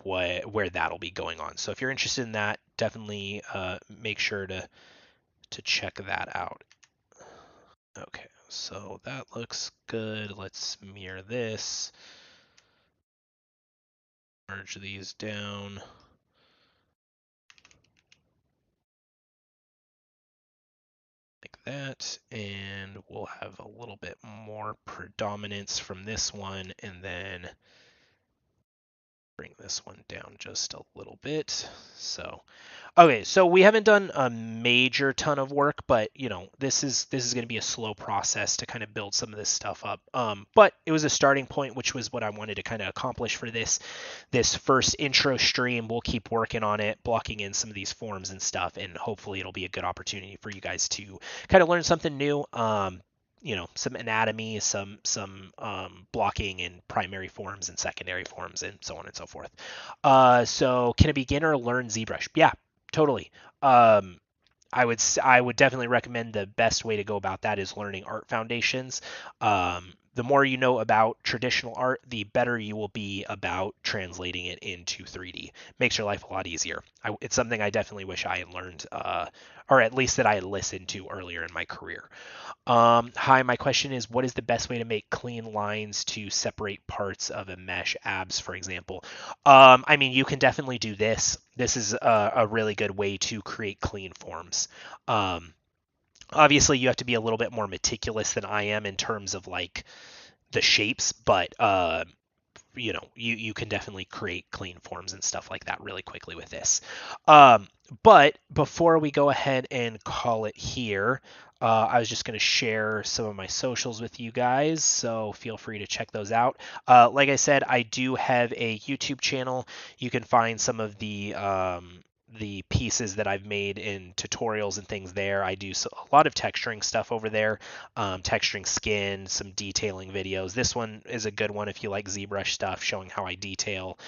S1: where that'll be going on. So if you're interested in that, definitely make sure to check that out. Okay, so that looks good. Let's mirror this. Merge these down. Like that, and we'll have a little bit more predominance from this one, and then bring this one down just a little bit. So okay, so we haven't done a major ton of work, but you know, this is going to be a slow process to kind of build some of this stuff up. But it was a starting point, which was what I wanted to kind of accomplish for this first intro stream. We'll keep working on it, blocking in some of these forms and stuff, and hopefully it'll be a good opportunity for you guys to kind of learn something new. You know, some anatomy, some blocking in primary forms and secondary forms, and so on and so forth. So can a beginner learn ZBrush? Yeah, totally. I would definitely recommend the best way to go about that is learning art foundations. The more you know about traditional art, the better you will be about translating it into 3D. Makes your life a lot easier. It's something I definitely wish I had learned, or at least that I had listened to earlier in my career. Hi, my question is, what is the best way to make clean lines to separate parts of a mesh, abs, for example? I mean, you can definitely do this. This is a really good way to create clean forms. Obviously, you have to be a little bit more meticulous than I am in terms of like the shapes, but you know, you can definitely create clean forms and stuff like that really quickly with this. But before we go ahead and call it here, I was just going to share some of my socials with you guys, so feel free to check those out. Like I said, I do have a YouTube channel. You can find some of the pieces that I've made in tutorials and things there. I do a lot of texturing stuff over there, texturing skin, some detailing videos. This one is a good one if you like ZBrush stuff, showing how I detail,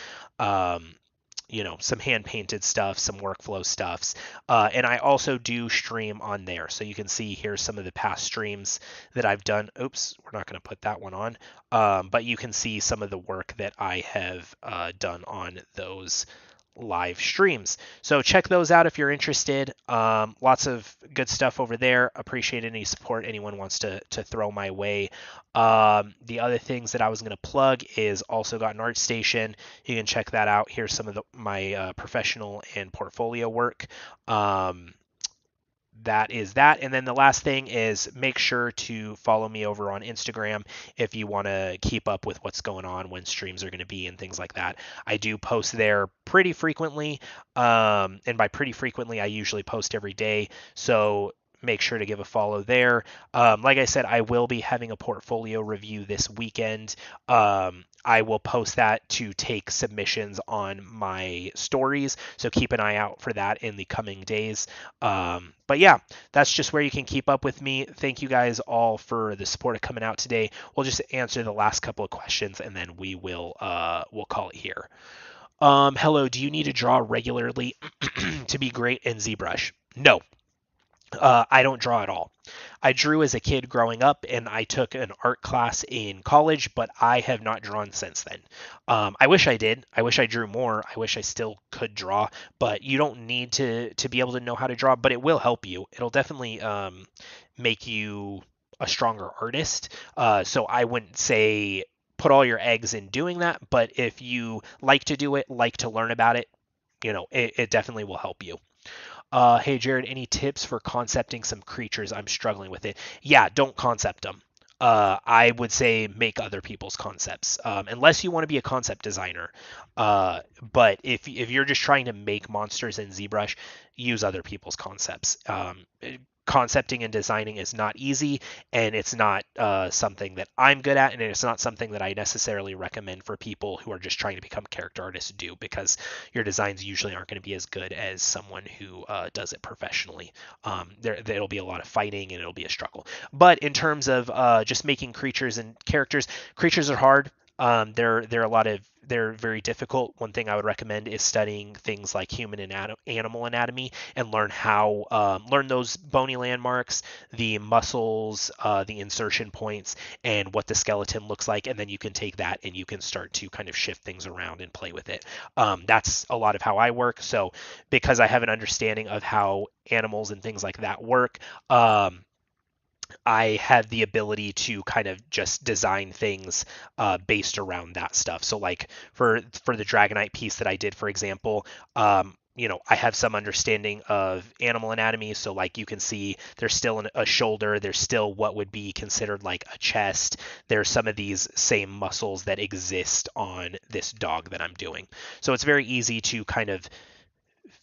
S1: you know, some hand painted stuff, some workflow stuffs. And I also do stream on there. So you can see here's some of the past streams that I've done. Oops, we're not going to put that one on. But you can see some of the work that I have done on those live streams. So check those out if you're interested. Lots of good stuff over there. Appreciate any support anyone wants to throw my way. The other things that I was going to plug is also got an ArtStation. You can check that out. Here's some of my professional and portfolio work. That is that. And then the last thing is make sure to follow me over on Instagram if you want to keep up with what's going on, when streams are going to be and things like that. I do post there pretty frequently. And by pretty frequently, I usually post every day. So make sure to give a follow there. Like I said, I will be having a portfolio review this weekend. I will post that to take submissions on my stories, so keep an eye out for that in the coming days. But yeah, that's just where you can keep up with me. Thank you guys all for the support of coming out today. We'll just answer the last couple of questions and then we'll call it here. Hello, do you need to draw regularly to be great in ZBrush? No, I don't draw at all. I drew as a kid growing up, and I took an art class in college, but I have not drawn since then. I wish I did. I wish I drew more. I wish I still could draw, but you don't need to be able to know how to draw. But it will help you. It'll definitely make you a stronger artist. So I wouldn't say put all your eggs in doing that, but if you like to do it, like to learn about it, it definitely will help you. Hey Jared, any tips for concepting some creatures? I'm struggling with it. Yeah, don't concept them. I would say make other people's concepts, unless you want to be a concept designer. But if you're just trying to make monsters in ZBrush, use other people's concepts. Concepting and designing is not easy, and it's not something that I'm good at, and it's not something that I necessarily recommend for people who are just trying to become character artists to do, because your designs usually aren't going to be as good as someone who does it professionally. There'll be a lot of fighting and it'll be a struggle. But in terms of just making creatures and characters, creatures are hard. They're very difficult. One thing I would recommend is studying things like human and animal anatomy, and learn those bony landmarks, the muscles, the insertion points, and what the skeleton looks like. And then you can take that and you can start to kind of shift things around and play with it. That's a lot of how I work. So because I have an understanding of how animals and things like that work, I had the ability to kind of just design things based around that stuff. So like for the Dragonite piece that I did, for example, I have some understanding of animal anatomy. So like you can see there's still a shoulder, there's still what would be considered like a chest. There's some of these same muscles that exist on this dog that I'm doing. So it's very easy to kind of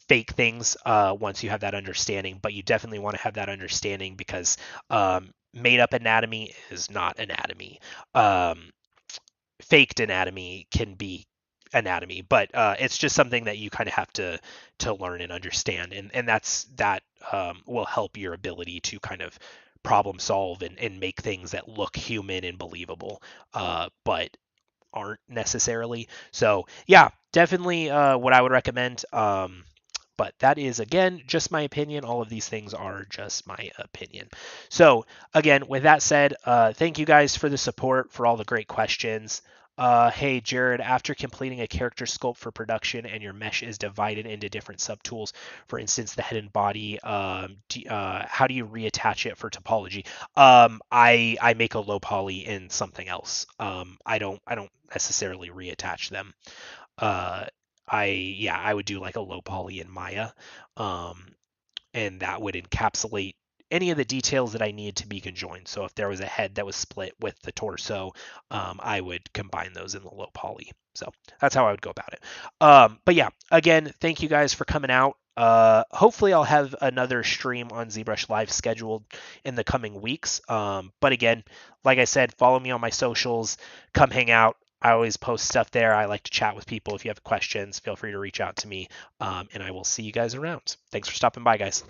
S1: fake things once you have that understanding, but you definitely want to have that understanding because made up anatomy is not anatomy. Faked anatomy can be anatomy, but it's just something that you kind of have to learn and understand, and that will help your ability to kind of problem solve and make things that look human and believable, but aren't necessarily. So yeah, definitely what I would recommend. But that is, again, just my opinion. All of these things are just my opinion. So, again, with that said, thank you guys for the support, for all the great questions. Hey, Jared, after completing a character sculpt for production and your mesh is divided into different subtools, for instance, the head and body, how do you reattach it for topology? I make a low poly in something else. I don't necessarily reattach them. Uh, I would do like a low poly in Maya, um, and that would encapsulate any of the details that I need to be conjoined. So if there was a head that was split with the torso, I would combine those in the low poly. So that's how I would go about it. But yeah, again, thank you guys for coming out. Hopefully I'll have another stream on ZBrush Live scheduled in the coming weeks. But again, like I said, follow me on my socials, come hang out. I always post stuff there. I like to chat with people. If you have questions, feel free to reach out to me, and I will see you guys around. Thanks for stopping by, guys.